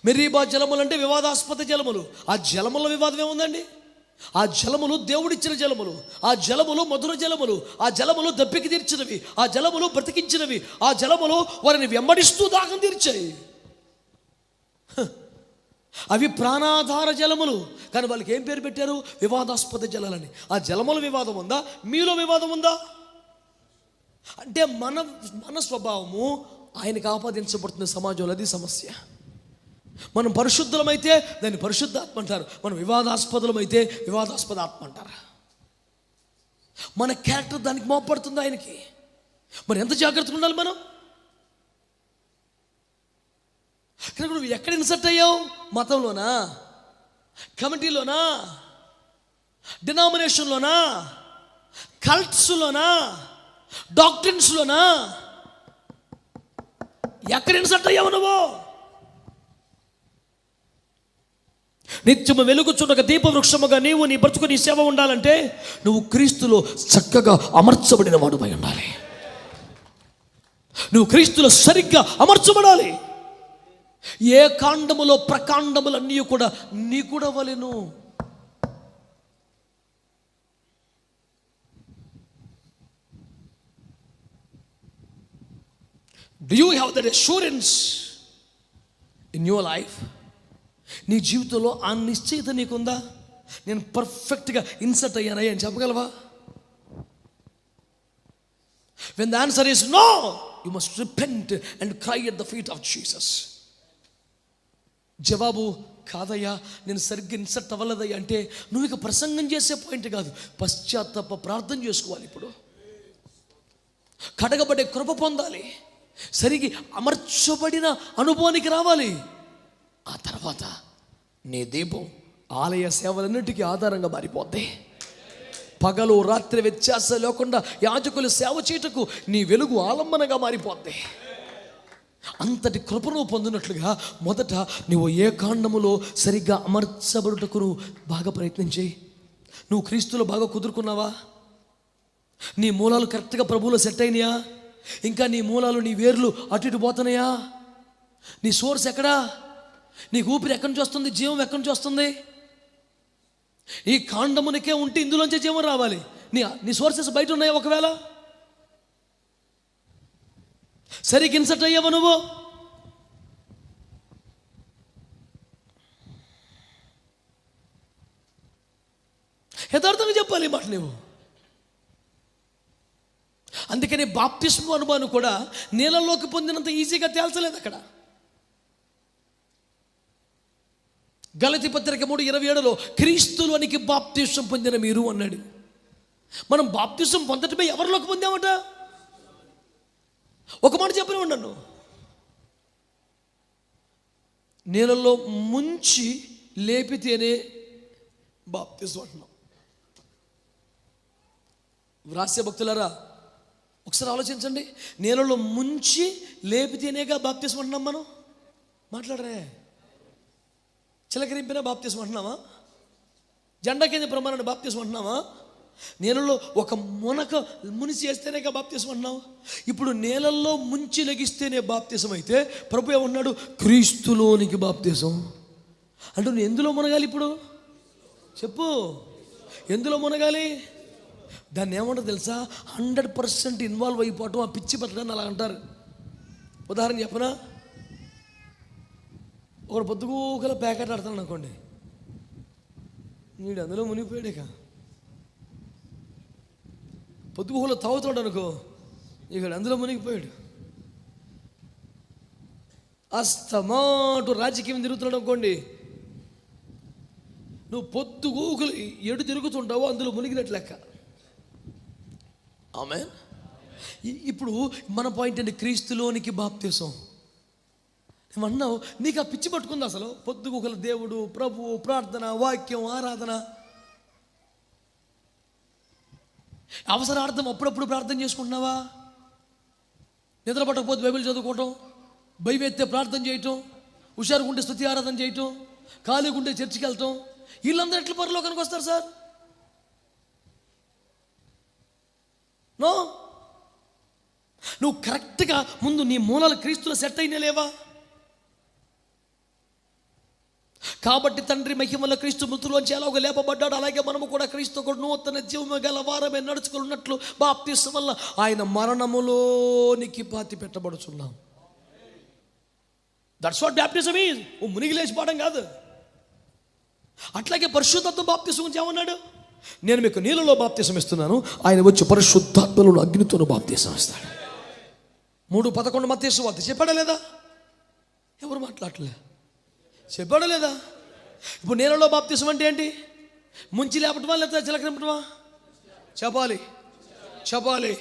మెరీబా జలములు అంటే వివాదాస్పద జలములు. ఆ జలముల వివాదం ఏముందండి? ఆ జలములు దేవుడిచ్చిన జలములు, ఆ జలములు మధుర జలములు, ఆ జలములు దప్పికి తీర్చినవి, ఆ జలములు బ్రతికించినవి, ఆ జలములు వారిని వెంబడిస్తూ దాహం తీర్చాయి. అవి ప్రాణాధార జలములు. కానీ వాళ్ళకి ఏం పేరు పెట్టారు? వివాదాస్పద జలాలని. ఆ జలముల వివాదం ఉందా? మీలో వివాదం ఉందా? అంటే మన స్వభావము ఆయనకు ఆపాదించబడుతున్న సమాజంలో అది సమస్య. మనం పరిశుద్ధులమైతే దాన్ని పరిశుద్ధాత్మ అంటారు, మనం వివాదాస్పదలమైతే వివాదాస్పద ఆత్మ అంటారు. మన క్యారెక్టర్ దానికి మోపడుతుంది ఆయనకి. మరి ఎంత జాగ్రత్తగా ఉండాలి మనం? కనుక నువ్వు ఎక్కడ ఇన్సర్ట్ అయ్యావు? మతంలోనా, కమిటీలోనా, డినామినేషన్లోనా, కల్ట్స్లోనా, డాక్ట్రిన్స్లోనా? ఎక్కడ ఇన్సర్ట్ అయ్యావు నువ్వు? నిత్యము వెలుగుచుండగా దీప వృక్షముగా నీవు నీ బ్రతుకు నీ సేవ ఉండాలంటే నువ్వు క్రీస్తులో చక్కగా అమర్చబడిన వాడుపై ఉండాలి. నువ్వు క్రీస్తులో సరిగ్గా అమర్చబడాలి. ఏ కాండములో ప్రకాండములన్నీ కూడా నిగుడవలెను. Do you have that assurance in your life? నీ జీవితంలో ఆ నిశ్చయిత నీకుందా? నేను పర్ఫెక్ట్గా ఇన్సర్ట్ అయ్యానయ్యా అని చెప్పగలవా? When the answer is no, you must repent and cry at the feet of Jesus. జవాబు కాదయ్యా, నేను సరిగ్గా ఇన్సర్ట్ అవ్వలేదయ్యా అంటే నువ్వు ఇక ప్రసంగం చేసే పాయింట్ కాదు, పశ్చాత్తాప ప్రార్థన చేసుకోవాలి. ఇప్పుడు కడగబడే కృప పొందాలి, సరిగి అమర్చబడిన అనుభవానికి రావాలి. ఆ తర్వాత నీ దీపం ఆలయ సేవలన్నిటికీ ఆధారంగా మారిపోద్ది. పగలు రాత్రి వ్యత్యాసం లేకుండా యాజకులు సేవ చేయటకు నీ వెలుగు ఆలంబనగా మారిపోద్ది. అంతటి కృపను పొందినట్లుగా మొదట నువ్వు ఏ కాండములో సరిగ్గా అమర్చబడుటకు నువ్వు బాగా ప్రయత్నం చేయి. నువ్వు క్రీస్తులో బాగా కుదురుకున్నావా? నీ మూలాలు కరెక్ట్గా ప్రభువులో సెట్ అయినాయా? ఇంకా నీ మూలాలు, నీ వేర్లు అటు ఇటు పోతున్నాయా? నీ సోర్స్ ఎక్కడా? నీకు ఊపిరి ఎక్కడి నుంచి వస్తుంది? జీవం ఎక్కడి నుంచి వస్తుంది? ఈ కాండమునికే ఉంటే ఇందులోంచే జీవం రావాలి. నీ సోర్సెస్ బయట ఉన్నాయా? ఒకవేళ సరిగ్గా ఇన్సర్ట్ అయ్యావా నువ్వు? యథార్థంగా చెప్పాలి ఈ మాట నువ్వు. అందుకని బాప్తిస్మ అనుభవాన్ని కూడా నీళ్ళలోకి పొందినంత ఈజీగా తేల్చలేదు అక్కడ. గలతీ పత్రిక 3:27 క్రీస్తులోనికి బాప్తిస్మం పొందిన మీరు అన్నాడు. మనం బాప్తిస్మం పొందటమే ఎవరిలోకి పొందామట? ఒక మాట చెప్పనే ఉన్నాను, నీళ్ళలో ముంచి లేపితేనే బాప్తిస్మం అంటున్నాం. రాస్య భక్తులారా, ఒకసారి ఆలోచించండి. నీళ్ళలో ముంచి లేపితేనేగా బాప్తిస్మం అంటున్నాం మనం. మాట్లాడరే, చిలకరింపిన బాప్తిస్మం అంటున్నావా? జెండా కింద ప్రమాణాన్ని బాప్తిస్మం అంటున్నావా? నీళ్ళలో ఒక మునక మునిసి వేస్తేనేగా బాప్తిస్మం అంటున్నావు. ఇప్పుడు నీళ్ళల్లో ముంచి లెగిస్తేనే బాప్తిస్మం అయితే ప్రభు ఏమన్నాడు? క్రీస్తులోనికి బాప్తిస్మం అంటే నువ్వు ఎందులో మునగాలి? ఇప్పుడు చెప్పు, ఎందులో మునగాలి? దాన్ని ఏమంటారు తెలుసా? 100% ఇన్వాల్వ్ అయిపోవటం. ఆ పిచ్చి పట్టడాన్ని అలా అంటారు. ఉదాహరణ చెప్పనా? ఒకడు పొద్దుగోకల ప్యాకెట్ ఆడతాను అనుకోండి, వీడు అందులో మునిగిపోయాడేక. పొద్దుగోకలో తాగుతాడు అనుకో, ఇక్కడ అందులో మునిగిపోయాడు. అస్తమాటు రాజకీయం తిరుగుతున్నాడు అనుకోండి, నువ్వు పొద్దుగోకలు ఎడు తిరుగుతుంటావో అందులో మునిగినట్లు లెక్క. ఆమేన్. ఇప్పుడు మన పాయింట్ ఏంటి? క్రీస్తులోనికి బాప్తిసం. నువ్వన్నావు, నీకు ఆ పిచ్చి పట్టుకుంది అసలు. పొద్దుగోకల దేవుడు, ప్రభు, ప్రార్థన, వాక్యం, ఆరాధన, అవసరార్థం అప్పుడప్పుడు ప్రార్థన చేసుకుంటున్నావా? నిద్ర పట్టకపోతే బైబిల్ చదువుకోవటం, బైబిల్ ఎత్తే ప్రార్థన చేయటం, హుషారుగుంటే స్తుతి ఆరాధన చేయటం, ఖాళీగుంటే చర్చికి వెళ్ళటం, వీళ్ళందరూ ఎట్లా పరలోకానికి వస్తారు సార్? నో. నువ్వు కరెక్ట్గా ముందు నీ మూలాలు క్రీస్తులో సెట్ అయినా లేవా? కాబట్టి తండ్రి మహిమల క్రీస్తు మృతుల్లోంచి ఎలాగో లేపబడ్డాడు, అలాగే మనము కూడా క్రీస్తు ఒక నూతన జీవము గల వారమే నడుచుకున్నట్లు బాప్తిస్మం వల్ల ఆయన మరణములోనికి పాతి పెట్టబడుచున్నాం. That's what baptism is. మునిగి లేచిపోవడం కాదు. అట్లాగే పరిశుద్ధాత్మ బాప్తిస్మం గురించి ఏమన్నాడు? నేను మీకు నీళ్ళలో బాప్తిస్మం ఇస్తున్నాను, ఆయన వచ్చి పరిశుద్ధాత్మలో అగ్నితోను బాప్తిస్మం ఇస్తాడు. 3:11 మత్తయి సువార్త. చెప్పాడా లేదా? ఎవరు మాట్లాడలే. చెప్పాడా లేదా? ఇప్పుడు నీళ్ళలో బాప్తిస్మం అంటే ఏంటి? ముంచి లేపటమా లేదా చిలకరింపటమా? చెప్పాలి, చెప్పాలి.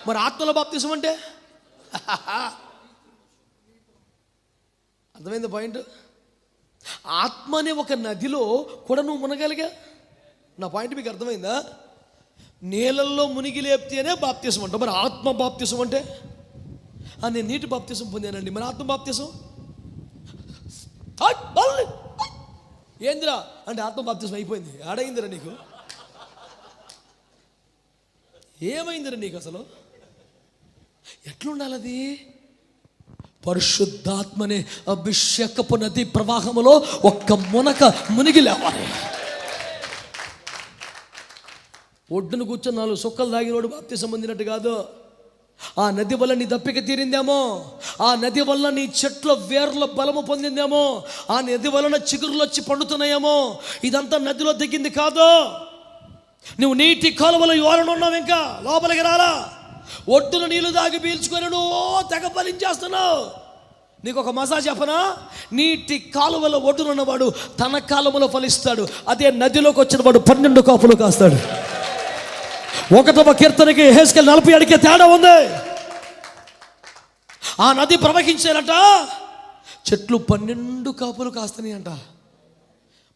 మరి ఆత్మలో బాప్తిస్మం అంటే అర్థమైంది పాయింట్? ఆత్మ అనే ఒక నదిలో కూడా నువ్వు మునగలిగా. నా పాయింట్ మీకు అర్థమైందా? నీళ్ళల్లో మునిగి లేపితేనే బాప్తిస్మం అంట. మరి ఆత్మ బాప్తిస్మం అంటే నేను నీటి బాప్తిస్మం పొందానండి, మరి ఆత్మ బాప్తిస్మం ఏందిరా అంటే ఆత్మ బాప్తిస్మం అయిపోయింది. ఆడైందిరా నీకు? ఏమైందిరా నీకు అసలు? ఎట్లుండాలి అది? పరిశుద్ధాత్మనే అభిషేకపు నది ప్రవాహములో ఒక్క మునక మునిగి లేవాలి. ఒడ్డును కూర్చొని 4 సుక్కలు తాగినోడు బాప్తిస్మం పొందినట్టు కాదు. ఆ నది వల్ల నీ దప్పిక తీరిందేమో, ఆ నది వల్ల నీ చెట్ల వేర్ల బలము పొందిందేమో, ఆ నది వలన చిగురులు వచ్చి పండుతున్నాయేమో, ఇదంతా నదిలో దిగింది కాదు. నువ్వు నీటి కాలువలో ఎవరైనా ఉన్నావు, ఇంకా లోపలికి రాలా. ఒడ్డున నీళ్లు తాగి పీల్చుకొని నువ్వు తెగ ఫలించేస్తున్నావు. నీకు ఒక మజా చెప్పనా? నీటి కాలువలో ఒడ్డునున్నవాడు తన కాలువలో ఫలిస్తాడు. అదే నదిలోకి వచ్చిన వాడు 12 కాపులు కాస్తాడు. 1వ కీర్తనకి యెహెజ్కేలు 47కి తేడా ఉంది. ఆ నది ప్రవహించారట, చెట్లు 12 కాపులు కాస్తాయి అంట.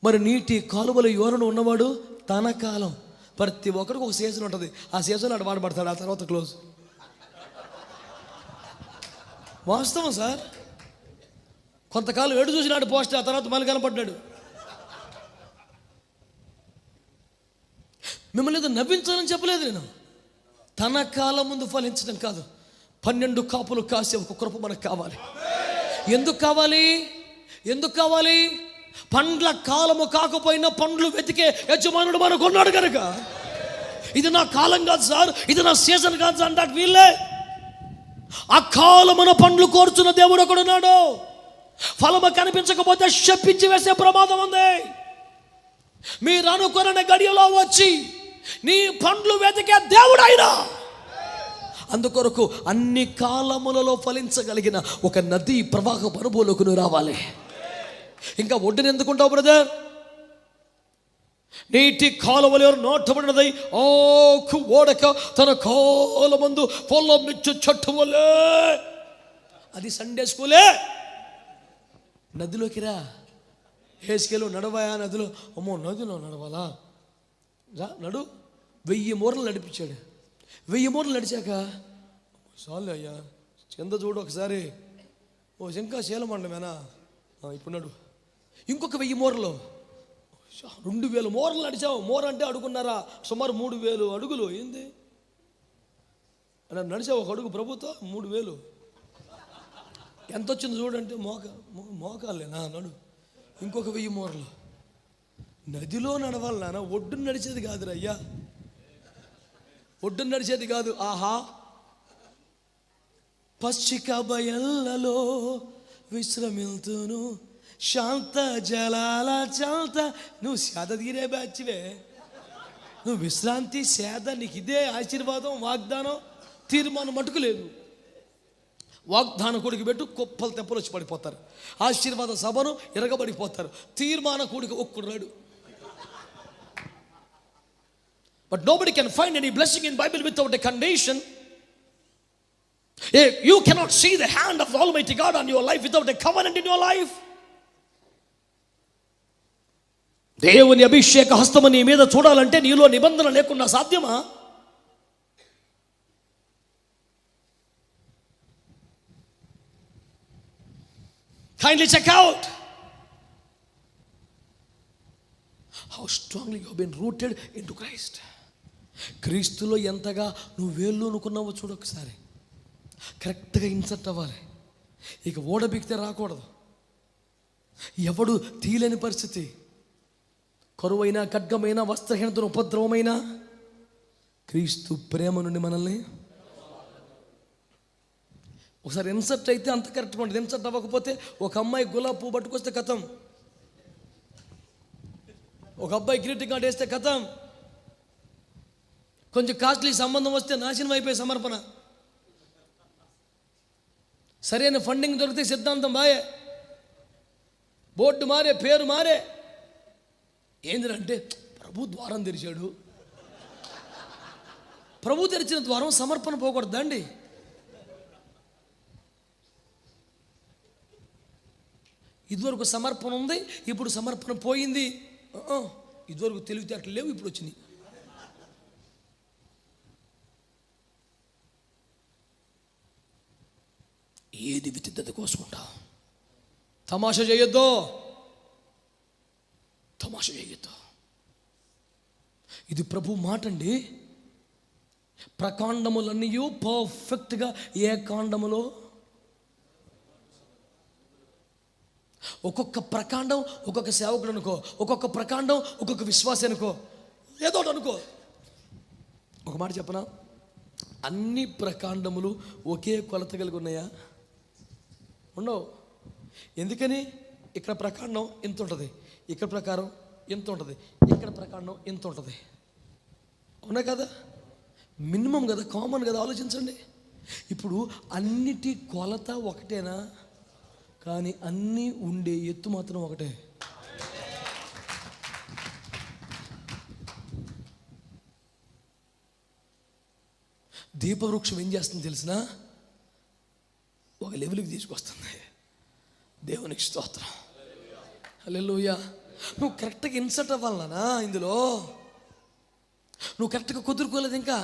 మరి నీటి కాలువల యోరను ఉన్నవాడు తన కాలం. ప్రతి ఒక్కరికి ఒక సీజన్ ఉంటుంది. ఆ సీజన్ అటు వాడబడతాడు, ఆ తర్వాత క్లోజ్. వాస్తవం సార్. కొంతకాలం ఎడు చూసినాడు పోస్ట్, ఆ తర్వాత మళ్ళీ కనపడ్డాడు. మిమ్మల్ని ఏదో నవ్వించాలని చెప్పలేదు నేను. తన కాలం ముందు ఫలించడం కాదు, 12 కాపులు కాసే ఒక కృప మనకు కావాలి. ఎందుకు కావాలి? ఎందుకు కావాలి? పండ్ల కాలము కాకపోయినా పండ్లు వెతికే యజమానుడు మనకు ఉన్నాడు కనుక. ఇది నా కాలం కాదు సార్, ఇది నా సీజన్ కాదు సార్ అంటే వీళ్ళే. ఆ కాలమున పండ్లు కోరుచున్న దేవుడు ఒకడున్నాడు. ఫలము కనిపించకపోతే శపించి వేసే ప్రమాదం ఉంది. మీరు అనుకున్న గడియలో వచ్చి నీ పండ్లు వెతికే దేవుడు ఆయన. అందుకొరకు అన్ని కాలములలో ఫలించగలిగిన ఒక నది ప్రవాహపు అనుభవంలోకి నువ్వు రావాలి. ఇంకా ఒడ్డుని ఎందుకుంటావు బ్రదర్? నీటి కాలువలో నాటబడినదై ఆకు ఓడక తన కాలమందు పొలం మిచ్చు చెట్టు వలే. అది సండే స్కూలే. నదిలోకి రా. హేస్కేలో నడవాయా నదిలో? అమ్మో నదిలో నడవాలా? రా నడు. 1000 మూరలు నడిపించాడు. 1000 మూరలు నడిచాక చాలు అయ్యా కింద చూడు ఒకసారి. ఓ ఇంకా శీలమండమేనా? ఇప్పుడు నడు. ఇంకొక 1000 మూరలు. 2000 మూరలు నడిచావు. మూర అంటే అడుగున్నారా? సుమారు 3000 అడుగులు. ఏంది నడిచావు ఒక అడుగు ప్రభుతో 3000. ఎంత వచ్చింది చూడంటే మోకాలేనా? నడు. ఇంకొక 1000 మూరలు. నదిలో నడవాలి నాన్న, ఒడ్డును నడిచేది కాదురా అయ్యా, ఒడ్డును నడిచేది కాదు. ఆహా పచ్చిక బయళ్ళలో విశ్రమిల్తును శాంత జలాల చాంత. నువ్వు సేద తీరే బ్యాచ్వే. నువ్వు విశ్రాంతి సేద, నీకు ఇదే ఆశీర్వాదం, వాగ్దానం, తీర్మానం మటుకు లేదు. వాగ్దాన కూడికి పెట్టు కుప్పలు తెప్పలు వచ్చి పడిపోతారు. ఆశీర్వాద సభను ఎరగబడిపోతారు. తీర్మాన కూడికి ఒక్కడు. But nobody can find any blessing in Bible without a condition. You cannot see the hand of the Almighty God on your life without a covenant in your life. దేవుని అభిషేక హస్తము నీ మీద చూడాలంటే నీలో నిబంధన లేకుండా సాధ్యమా? Kindly check out how strongly you have been rooted into Christ. క్రీస్తులో ఎంతగా నువ్వు వేళ్ళు అనుకున్నావో చూడు ఒకసారి. కరెక్ట్గా ఇన్సర్ట్ అవ్వాలి. ఇక ఓడబిక్తే రాకూడదు. ఎవడు తీలేని పరిస్థితి. కరువైన, ఖడ్గమైన, వస్త్రహీనతను, ఉపద్రవమైన క్రీస్తు ప్రేమ నుండి మనల్ని ఒకసారి ఇన్సర్ట్ అయితే అంత కరెక్ట్గా ఉంటుంది. ఇన్సర్ట్ అవ్వకపోతే ఒక అమ్మాయి గులాబీ పువ్వు పట్టుకొస్తే కథం, ఒక అబ్బాయి గ్రీటింగ్ కార్డు వేస్తే కథం, కొంచెం కాస్ట్లీ సంబంధం వస్తే నాశనం అయిపోయే సమర్పణ. సరైన ఫండింగ్ దొరికితే సిద్ధాంతం బాయే, బోర్డు మారే, పేరు మారే. ఏంటంటే ప్రభు ద్వారం తెరిచాడు. ప్రభు తెరిచిన ద్వారం సమర్పణ పోకూడదండి. ఇదివరకు సమర్పణ ఉంది, ఇప్పుడు సమర్పణ పోయింది. ఇదివరకు తెలివితేటలు లేవు, ఇప్పుడు వచ్చినాయి. ఏది వితిద్దత కోసుకుంటావు? తమాషా చేయొద్దు, తమాషా చేయొద్దు. ఇది ప్రభు మాట అండి. ప్రకాండములన్నీ పర్ఫెక్ట్గా ఏ కాండములో ఒక్కొక్క ప్రకాండం ఒక్కొక్క సేవకుడు అనుకో, ఒక్కొక్క ప్రకాండం ఒక్కొక్క విశ్వాసం అనుకో, ఏదో అనుకో. ఒక మాట చెప్పనా? అన్ని ప్రకాండములు ఒకే కొలత కలిగి ఉన్నాయా? ఉండవు. ఎందుకని? ఇక్కడ ప్రకాండం ఎంత ఉంటుంది, ఇక్కడ ప్రకారం ఎంత ఉంటుంది, ఇక్కడ ప్రకాండం ఎంత ఉంటుంది. అవునా కదా? మినిమం కదా, కామన్ కదా. ఆలోచించండి. ఇప్పుడు అన్నిటి కొలత ఒకటేనా? కానీ అన్నీ ఉండే ఎత్తు మాత్రం ఒకటే. దీపవృక్షం ఏం చేస్తుంది తెలిసినా? ఒక లెవెల్కి తీసుకొస్తుంది. దేవునికి స్తోత్రం. హల్లెలూయా. నువ్వు కరెక్ట్గా ఇన్సర్ట్ అవ్వాలనా ఇందులో? నువ్వు కరెక్ట్గా కుదురుకోలేదు, ఇంకా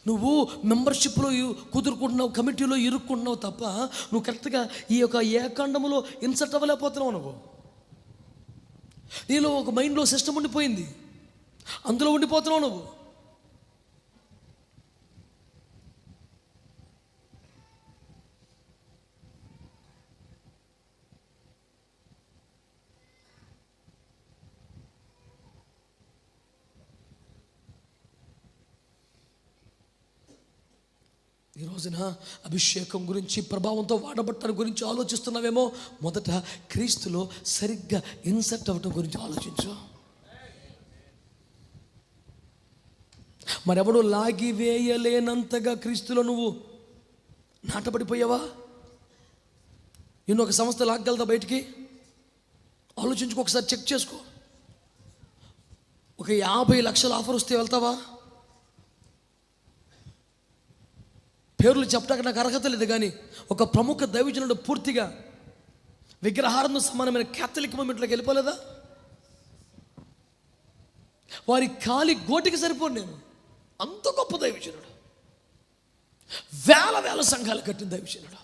నువ్వు మెంబర్షిప్లో కుదురుకుంటున్నావు, కమిటీలో ఇరుక్కుంటున్నావు తప్ప నువ్వు కరెక్ట్గా ఈ యొక్క ఏకాండములో ఇన్సర్ట్ అవ్వలేకపోతున్నావు. నువ్వు నీలో ఒక మైండ్లో సిస్టమ్ ఉండిపోయింది, అందులో ఉండిపోతున్నావు నువ్వు. ఈ రోజున అభిషేకం గురించి, ప్రభావంతో వాడబట్టడం గురించి ఆలోచిస్తున్నావేమో. మొదట క్రీస్తులో సరిగ్గా ఇన్సర్ట్ అవ్వటం గురించి ఆలోచించు. మరెవడు లాగి వేయలేనంతగా క్రీస్తులో నువ్వు నాటబడిపోయావా? ఒక సంస్థ లాగగలదా బయటికి? ఆలోచించుకో, ఒకసారి చెక్ చేసుకో. ఒక 50 లక్షల ఆఫర్ వస్తే వెళ్తావా? పేర్లు చెప్పడానికి నాకు అర్హత లేదు, కానీ ఒక ప్రముఖ దైవజనుడు పూర్తిగా విగ్రహారంతో సమానమైన క్యాథలిక్ మూమెంట్లోకి వెళ్ళిపోలేదా? వారి కాలి గోటికి సరిపోను నేను. అంత గొప్ప దైవజనుడు, వేల సంఘాలు కట్టిన దైవజనుడు.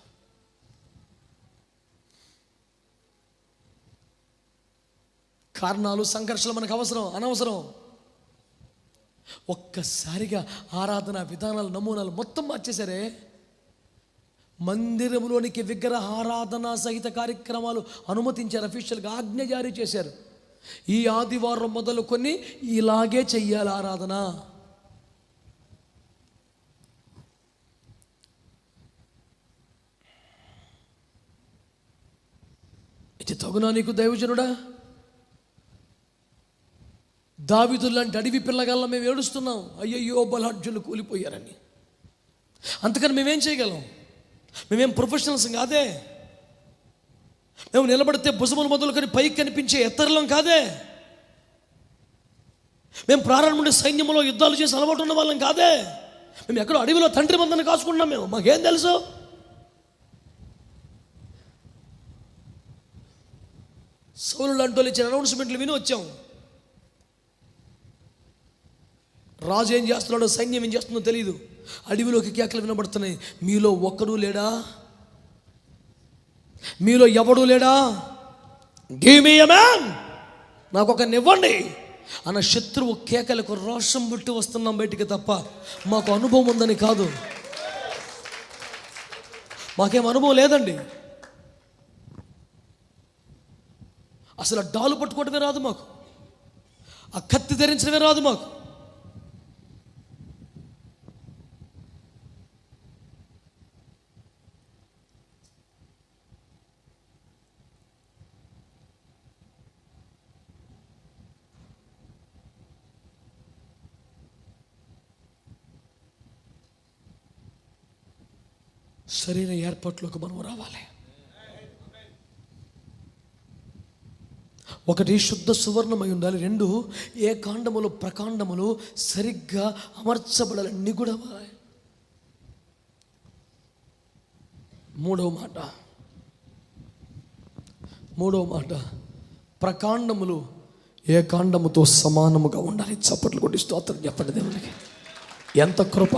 కారణాలు, సంఘర్షణలు మనకు అవసరం అనవసరం? ఒక్కసారిగా ఆరాధన విధానాలు, నమూనాలు మొత్తం మార్చేశారే. మందిరంలోనికి విగ్రహారాధన సహిత కార్యక్రమాలు అనుమతించారు, అఫీషియల్గా ఆజ్ఞ జారీ చేశారు. ఈ ఆదివారం మొదలుకొని ఇలాగే చెయ్యాలి ఆరాధన. ఇది తగునా నీకు దైవజనుడా? దావీదు లాంటి అడవి పిల్లగాళ్ళ మేము ఏడుస్తున్నాం, అయ్యయ్యో బలాఢ్యులు కూలిపోయారని. అందుకని మేమేం చేయగలం? మేమేం ప్రొఫెషనల్స్ కాదే. మేము నిలబడితే భుజములు మొదలుకొని పైకి కనిపించే ఎత్తరలం కాదే. మేము ప్రారంభం నుండి సైన్యంలో యుద్ధాలు చేసి అలవాటు ఉన్న వాళ్ళం కాదే. మేము ఎక్కడో అడవిలో తండ్రి మందని కాసుకుంటున్నాం. మేము మాకేం తెలుసు? సౌలు లాంటి వాళ్ళు ఇచ్చిన అనౌన్స్మెంట్లు విని వచ్చాం. రాజు ఏం చేస్తున్నాడో, సైన్యం ఏం చేస్తుందో తెలియదు. అడవిలోకి కేకలు వినబడుతున్నాయి, మీలో ఒక్కడూ లేడా? మీలో ఎవడూ లేడా? గివ్ మీ ఎ మ్యాన్, నాకు ఒకరిని ఇవ్వండి అన్న శత్రువు కేకలకు రోషం పుట్టి వస్తున్నాం బయటికి తప్ప మాకు అనుభవం ఉందని కాదు. మాకేం అనుభవం లేదండి. అసలు ఆ డాలు పట్టుకోవడమే రాదు మాకు, ఆ కత్తి ధరించడమే రాదు మాకు. సరైన ఏర్పాట్లోకి మనం రావాలి. ఒకటి శుద్ధ సువర్ణమై ఉండాలి. 2 ఏ కాండములు ప్రకాండములు సరిగ్గా అమర్చబడాలి, నిగుడవాలి. 3వ మాట ప్రకాండములు ఏ కాండముతో సమానముగా ఉండాలి. చప్పట్లు కొట్టి స్తోత్రం చెప్పండి దేవునికి. ఎంత కృప,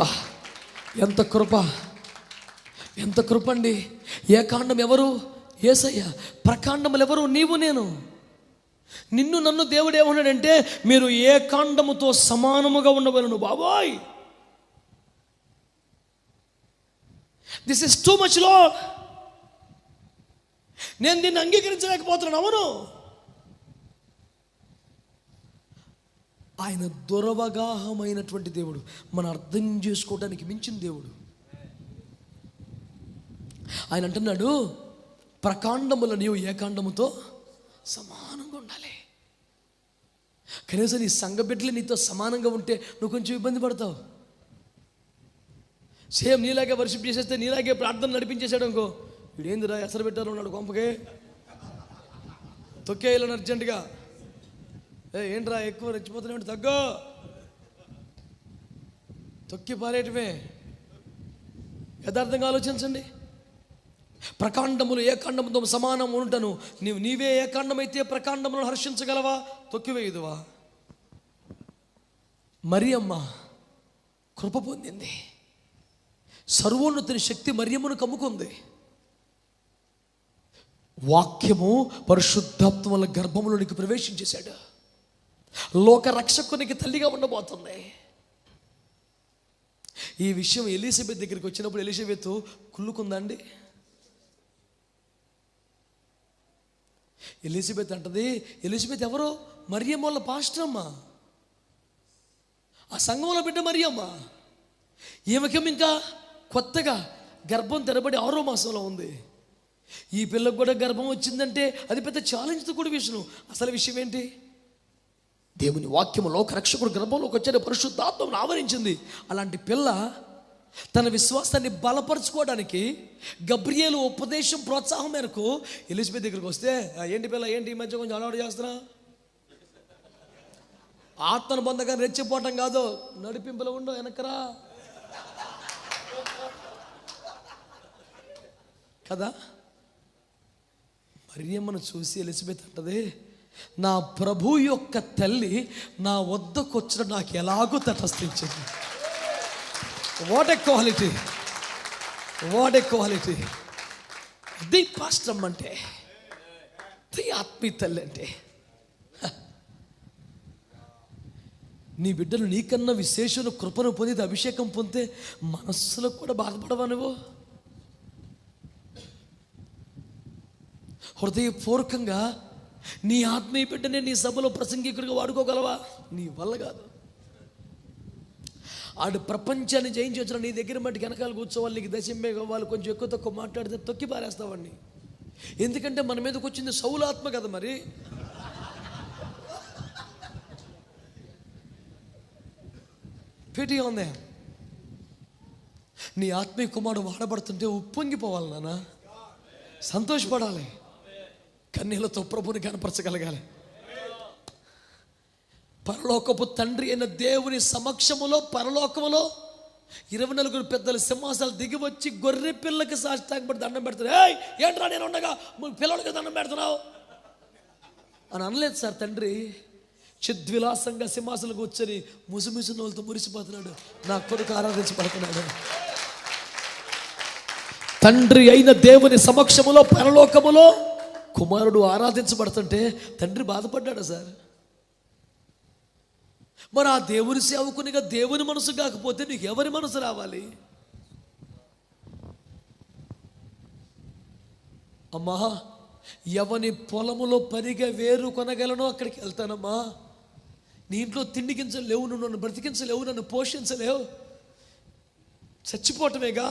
ఎంత కృప, ఎంత కృప అండి. ఏ కాండం ఎవరు? యేసయ్య. ప్రకాండములు ఎవరు? నీవు నేను. నిన్ను నన్ను దేవుడు ఏమన్నాడంటే, మీరు ఏ కాండముతో సమానముగా ఉండవలను. బాబోయ్, this is too much lord. నేను దీన్ని అంగీకరించలేకపోతున్నాను. అవును, ఆయన దురవగాహమైనటువంటి దేవుడు, మనం అర్థం చేసుకోవడానికి మించిన దేవుడు. ఆయన అంటున్నాడు, ప్రకాండముల నీవు ఏ కాండముతో సమానంగా ఉండాలి. కనీసం నీ సంఘ బిడ్డలు నీతో సమానంగా ఉంటే నువ్వు కొంచెం ఇబ్బంది పడతావు. సేమ్ నీలాగే వర్షిప్ చేసేస్తే, నీలాగే ప్రార్థన నడిపించేసాడు అనుకో, వీడేందిరా ఎసరు పెట్టారు ఉన్నాడు కొంపకే, తొక్కేయాలని అర్జెంటుగా. ఏంట్రా ఎక్కువ రెచ్చిపోతున్నాడు, తగ్గో, తొక్కి పారేయటమే. యథార్థంగా ఆలోచించండి. ప్రకాండములు ఏ కాండముతో సమానం ఉంటాను, నీవే ఏ కాండమైతే ప్రకాండములను హర్షించగలవా, తొక్కివేయుదువా? మరియమ్మ కృప పొందింది. సర్వోన్నతుని శక్తి మరియమ్మను కమ్ముకుంది. వాక్యము పరిశుద్ధాత్మ వల్ల గర్భంలోనికి ప్రవేశించేశాడు. లోక రక్షకునికి తల్లిగా ఉండబోతుంది. ఈ విషయం ఎలిజబెత్ దగ్గరికి వచ్చినప్పుడు ఎలిజబెత్ కుళ్ళుకుందండి. ఎలిజబెత్ అంటది, ఎలిజబెత్ ఎవరో మరియమ్మ వాళ్ళ పాస్టర్ అమ్మ, ఆ సంఘంలో బిడ్డ మరియమ్మ. ఈమెకేం ఇంకా కొత్తగా గర్భం తెరబడి 6వ మాసంలో ఉంది. ఈ పిల్లకు కూడా గర్భం వచ్చిందంటే అది పెద్ద ఛాలెంజ్తో కూడా విషయం. అసలు విషయం ఏంటి? దేవుని వాక్యము లోక రక్షకుడు గర్భంలోకి వచ్చాడు, పరిశుద్ధాత్మను ఆవరించింది. అలాంటి పిల్ల తన విశ్వాసాన్ని బలపరచుకోవడానికి గబ్రియేలు ఉపదేశం ప్రోత్సాహం మేరకు ఎలిజబెత్ దగ్గరికి వస్తే, ఏంటి పిల్ల, ఏంటి ఈ మధ్య కొంచెం అలవాటు చేస్తున్నా? ఆత్మను పొందగా రెచ్చిపోవటం కాదు, నడిపింపులో ఉండో వెనకరా కదా. మరియమ్మను చూసి ఎలిజబెత్ అంటది, నా ప్రభు యొక్క తల్లి నా వద్దకు వచ్చిన నాకు ఎలాగో తటస్థించింది. What a quality, what a quality! అది పాస్టర్ అంటే, అది ఆత్మీయ తల్లి అంటే. నీ బిడ్డలు నీకన్నా విశేషణ కృపను పొంది అభిషేకం పొందితే మనస్సులో కూడా బాధపడవా నువ్వు? హృదయపూర్వకంగా నీ ఆత్మీయ బిడ్డనే నీ సభలో ప్రసంగికుడిగా వాడుకోగలవా? నీ వల్ల కాదు. ఆడు ప్రపంచాన్ని జయించి వచ్చిన నీ దగ్గర మట్టుకు వెనకాల కూర్చోవాలి, నీకు దశమే వాళ్ళు కొంచెం ఎక్కువ తక్కువ మాట్లాడితే తొక్కి పారేస్తావాడిని. ఎందుకంటే మన మీదకి వచ్చింది సౌలాత్మ కదా. మరి పెట్టి ఉందే, నీ ఆత్మీయ కుమారుడు వాడబడుతుంటే ఉప్పొంగిపోవాలి నాన్న, సంతోషపడాలి, కన్నీళ్లతో ప్రభుని కనపరచగలగాలి. పరలోకపు తండ్రి అయిన దేవుని సమక్షములో పరలోకములో 24 పెద్దల సింహాసాలు దిగి వచ్చి గొర్రె పిల్లకి సాష్టాంగపడి దండం పెడతారు. ఏయ్ ఏంట్రా నేను ఉండగా పిల్లలకి దండం పెడుతున్నావు అని అనలేదు సార్. తండ్రి చిద్విలాసంగా సింహాసనం కూర్చొని ముసుముసు నోళ్ళతో మురిసిపోతున్నాడు, నా కొడుకు ఆరాధించబడుతున్నాడు. తండ్రి అయిన దేవుని సమక్షములో పరలోకములో కుమారుడు ఆరాధించబడుతుంటే తండ్రి బాధపడ్డాడు సార్. మరి ఆ దేవుని సేవకునిగా దేవుని మనసు కాకపోతే నీకు ఎవరి మనసు రావాలి? అమ్మా, ఎవని పొలములో పరిగె వేరు కొనగలనో అక్కడికి వెళ్తానమ్మా. నీ ఇంట్లో తిండి గింజలు లేవు, నువ్వు నన్ను బ్రతికించలేవు, నన్ను పోషించలేవు, చచ్చిపోవటమేగా.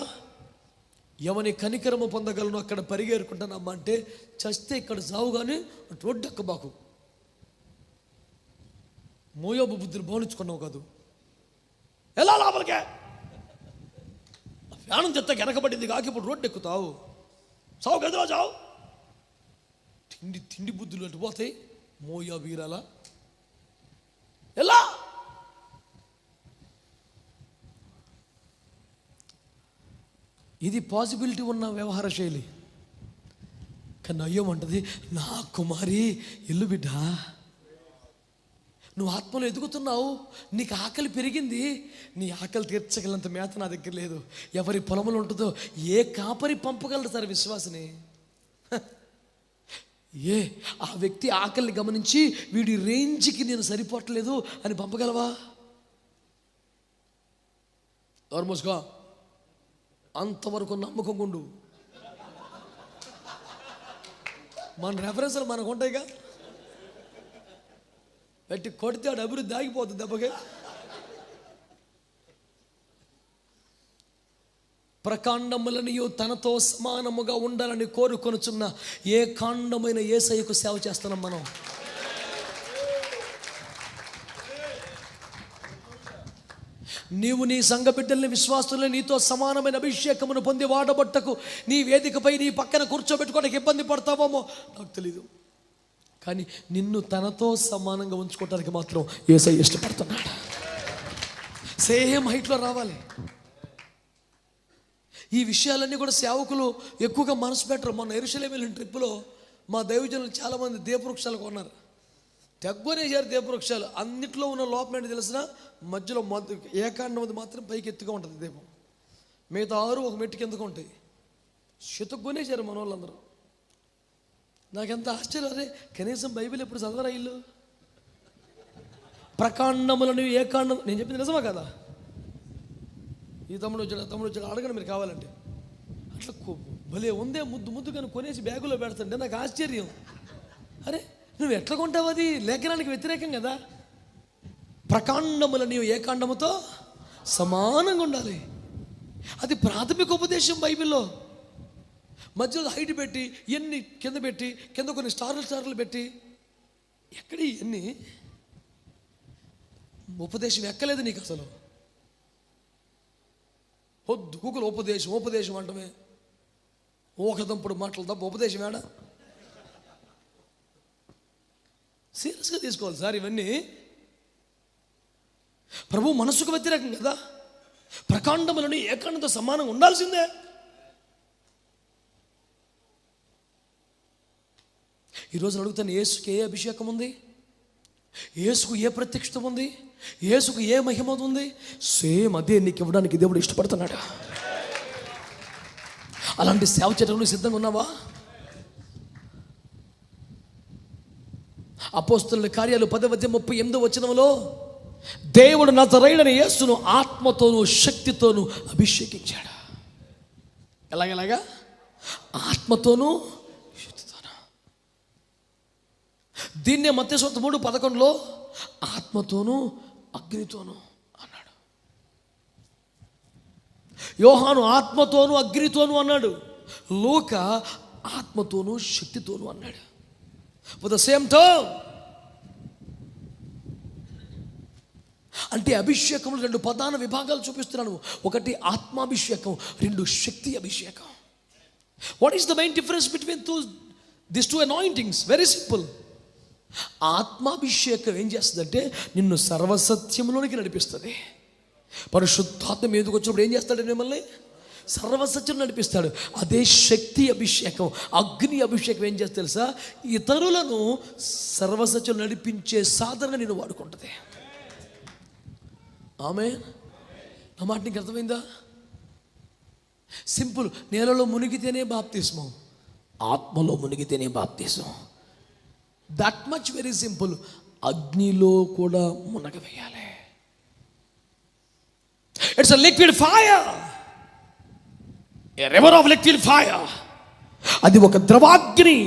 ఎవని కనికరము పొందగలను అక్కడ పరిగెరుకుంటానమ్మా అంటే, చస్తే ఇక్కడ సావు కానీ రోడ్డు ఎక్కబాకు. మోయోబు బుద్ధిని బోనించుకున్నావు కాదు, ఎలా లోపలికే ప్రాణం చెత్త వెనకబడింది కాకి ఇప్పుడు రోడ్డు ఎక్కుతావు, సావు గదిలో చావు. తిండి బుద్ధులు అటు పోతాయి. మోయాబు వీరాలా ఎలా? ఇది పాసిబిలిటీ ఉన్న వ్యవహార శైలి. కానీ అయ్యమంటది, నా కుమారి ఇల్లు బిడ్డ, నువ్వు ఆత్మలో ఎదుగుతున్నావు, నీకు ఆకలి పెరిగింది, నీ ఆకలి తీర్చగలంత మేత నా దగ్గర లేదు. ఎవరి పొలంలో ఉంటుందో ఏ కాపరి పంపగలరు సార్ విశ్వాసని? ఆ వ్యక్తి ఆకలిని గమనించి వీడి రేంజ్కి నేను సరిపోవట్లేదు అని పంపగలవా? ఆల్మోస్ట్గా అంతవరకు నమ్మకం ఉండు. మన రెఫరెన్స్లు మనకు ఉంటాయిగా, పెట్టి కొడితే ఆడు అభివృద్ధి ఆగిపోతుంది దెబ్బకి. ప్రకాండములనియు తనతో సమానముగా ఉండాలని కోరుకొనుచున్న ఏ కాండమైన యేసయ్యకు సేవ చేస్తున్నాం మనం. నీవు నీ సంఘ బిడ్డల్ని విశ్వాసుల్ని నీతో సమానమైన అభిషేకమును పొంది వాడబట్టకు నీ వేదికపై నీ పక్కన కూర్చోబెట్టుకోవడానికి ఇబ్బంది పడతావేమో నాకు తెలీదు, కానీ నిన్ను తనతో సమానంగా ఉంచుకోవడానికి మాత్రం యేసయ్య ఇష్టపడుతున్నాడు. సేమ్ హైట్లో రావాలి. ఈ విషయాలన్నీ కూడా సేవకులు ఎక్కువగా మనసు పెట్టరు. మొన్న యెరూషలేము వెళ్ళిన ట్రిప్పులో మా దైవజనులు చాలామంది దీపవృక్షాలు కొన్నారు. తెగ్గొనేసారు దీపవృక్షాలు. అన్నిట్లో ఉన్న లోపం ఏంటి తెలిసిన, మధ్యలో ఏకాండమది మాత్రం పైకి ఎత్తుగా ఉంటుంది దీపం, మిగతా 6 ఒక మెట్టు కిందకు ఉంటాయి. చితగ్గొనేసారు మన వాళ్ళందరూ. నాకెంత ఆశ్చర్యం, అదే కనీసం బైబిల్ ఎప్పుడు చదవరా ఇల్లు? ప్రకాండములను ఏకాండం, నేను చెప్పింది నిజమా కదా? ఈ తమ్ముడు వచ్చాడు అడగండి మీరు కావాలంటే. అట్లా భలే ఉందే ముద్దు కానీ కొనేసి బ్యాగులో పెడుతుంటే నాకు ఆశ్చర్యం. అరే నువ్వు ఎట్లా కొంటావు? అది లేఖనానికి వ్యతిరేకం కదా. ప్రకాండముల నీవు ఏకాండముతో సమానంగా ఉండాలి. అది ప్రాథమిక ఉపదేశం బైబిల్లో. మధ్యలో హైట్ పెట్టి ఎన్ని కింద పెట్టి కింద కొన్ని స్టార్లు పెట్టి ఎక్కడి ఎన్ని ఉపదేశం ఎక్కలేదు నీకు అసలు. వద్దు గూగుల్ ఉపదేశం అంటమే ఓకదంపుడు మాటలు తప్ప ఉపదేశం ఏడా? సీరియస్గా తీసుకోవాలి సార్ ఇవన్నీ. ప్రభు మనసుకు వ్యతిరేకం కదా. ప్రకాండములని ఏకాండంతో సమానంగా ఉండాల్సిందే. ఈరోజు అడుగుతాను, యేసుకి ఏ అభిషేకం ఉంది? యేసుకు ఏ ప్రత్యక్షత ఉంది? యేసుకు ఏ మహిమ ఉంది? సేమ్ అదే నీకు ఇవ్వడానికి దేవుడు ఇష్టపడుతున్నాడు. అలాంటి సేవ చేయడానికి సిద్ధంగా ఉన్నావా? అపోస్తలుల కార్యాలు 10:38 దేవుడు నజరేయుడైన యేసును ఆత్మతోనూ శక్తితోనూ అభిషేకించాడు. ఎలాగెలాగా? ఆత్మతోనూ శక్తితోనూ. దీన్నే మత్తయి 3:11 ఆత్మతోనూ అగ్నితోనూ అన్నాడు. యోహాను ఆత్మతోనూ అగ్నితోనూ అన్నాడు. లూకా ఆత్మతోనూ శక్తితోనూ అన్నాడు. With the same term. అంటే అభిషేకంలో 2 ప్రధాన విభాగాలు చూపిస్తున్నాను. ఒకటి ఆత్మాభిషేకం, 2 శక్తి అభిషేకం. What is the main difference between this 2 anointings? Very simple. ఆత్మాభిషేకం ఏం చేస్తుందంటే నిన్ను సర్వసత్యంలోనికి నడిపిస్తుంది. పరిశుద్ధాత్మ మీదకి వచ్చినప్పుడు ఏం చేస్తాడు? మిమ్మల్ని సర్వసత్యం నడిపిస్తాడు. అదే శక్తి అభిషేకం, అగ్ని అభిషేకం ఏం చేస్తే తెలుసా? ఇతరులను సర్వసత్యం నడిపించే సాధనగా నేను వాడుకుంటుంది. ఆమె నా మాట నీకు అర్థమైందా? సింపుల్. నేలలో మునిగితేనే బాప్తిస్మం, ఆత్మలో మునిగితేనే బాప్తిస్మం. That much very simple. అగ్నిలో కూడా మునగవేయాలి. It's a liquid fire, a river of liquid fire. అది ఒక ద్రవాగ్ని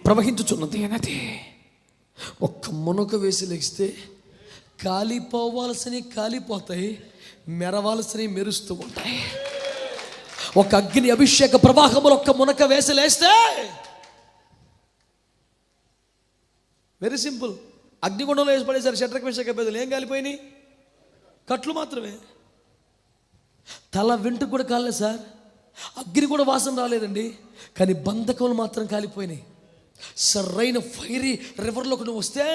ప్రవహించుచున్నది అన్నది. ఒక్క మునక వేసి లెగిస్తే కాలిపోవాల్సినవి కాలిపోతాయి, మెరవాల్సినవి మెరుస్తూ ఉంటాయి. ఒక అగ్ని అభిషేక ప్రవాహములు ఒక్క మునక వేసి లేస్తే వెరీ సింపుల్. అగ్నిగుండంలో వేసి పడేసారు షడ్రక్ మేషక్ అబేద్నెగోలు, ఏం కాలిపోయినాయి? కట్లు మాత్రమే. తల వెంట్రుక కూడా కాలేదు సార్. అగ్ని కూడా వాసన రాలేదండి, కానీ బంధకములు మాత్రం కాలిపోయినాయి. సరైన ఫైరీ రివర్లోకి నువ్వు వస్తే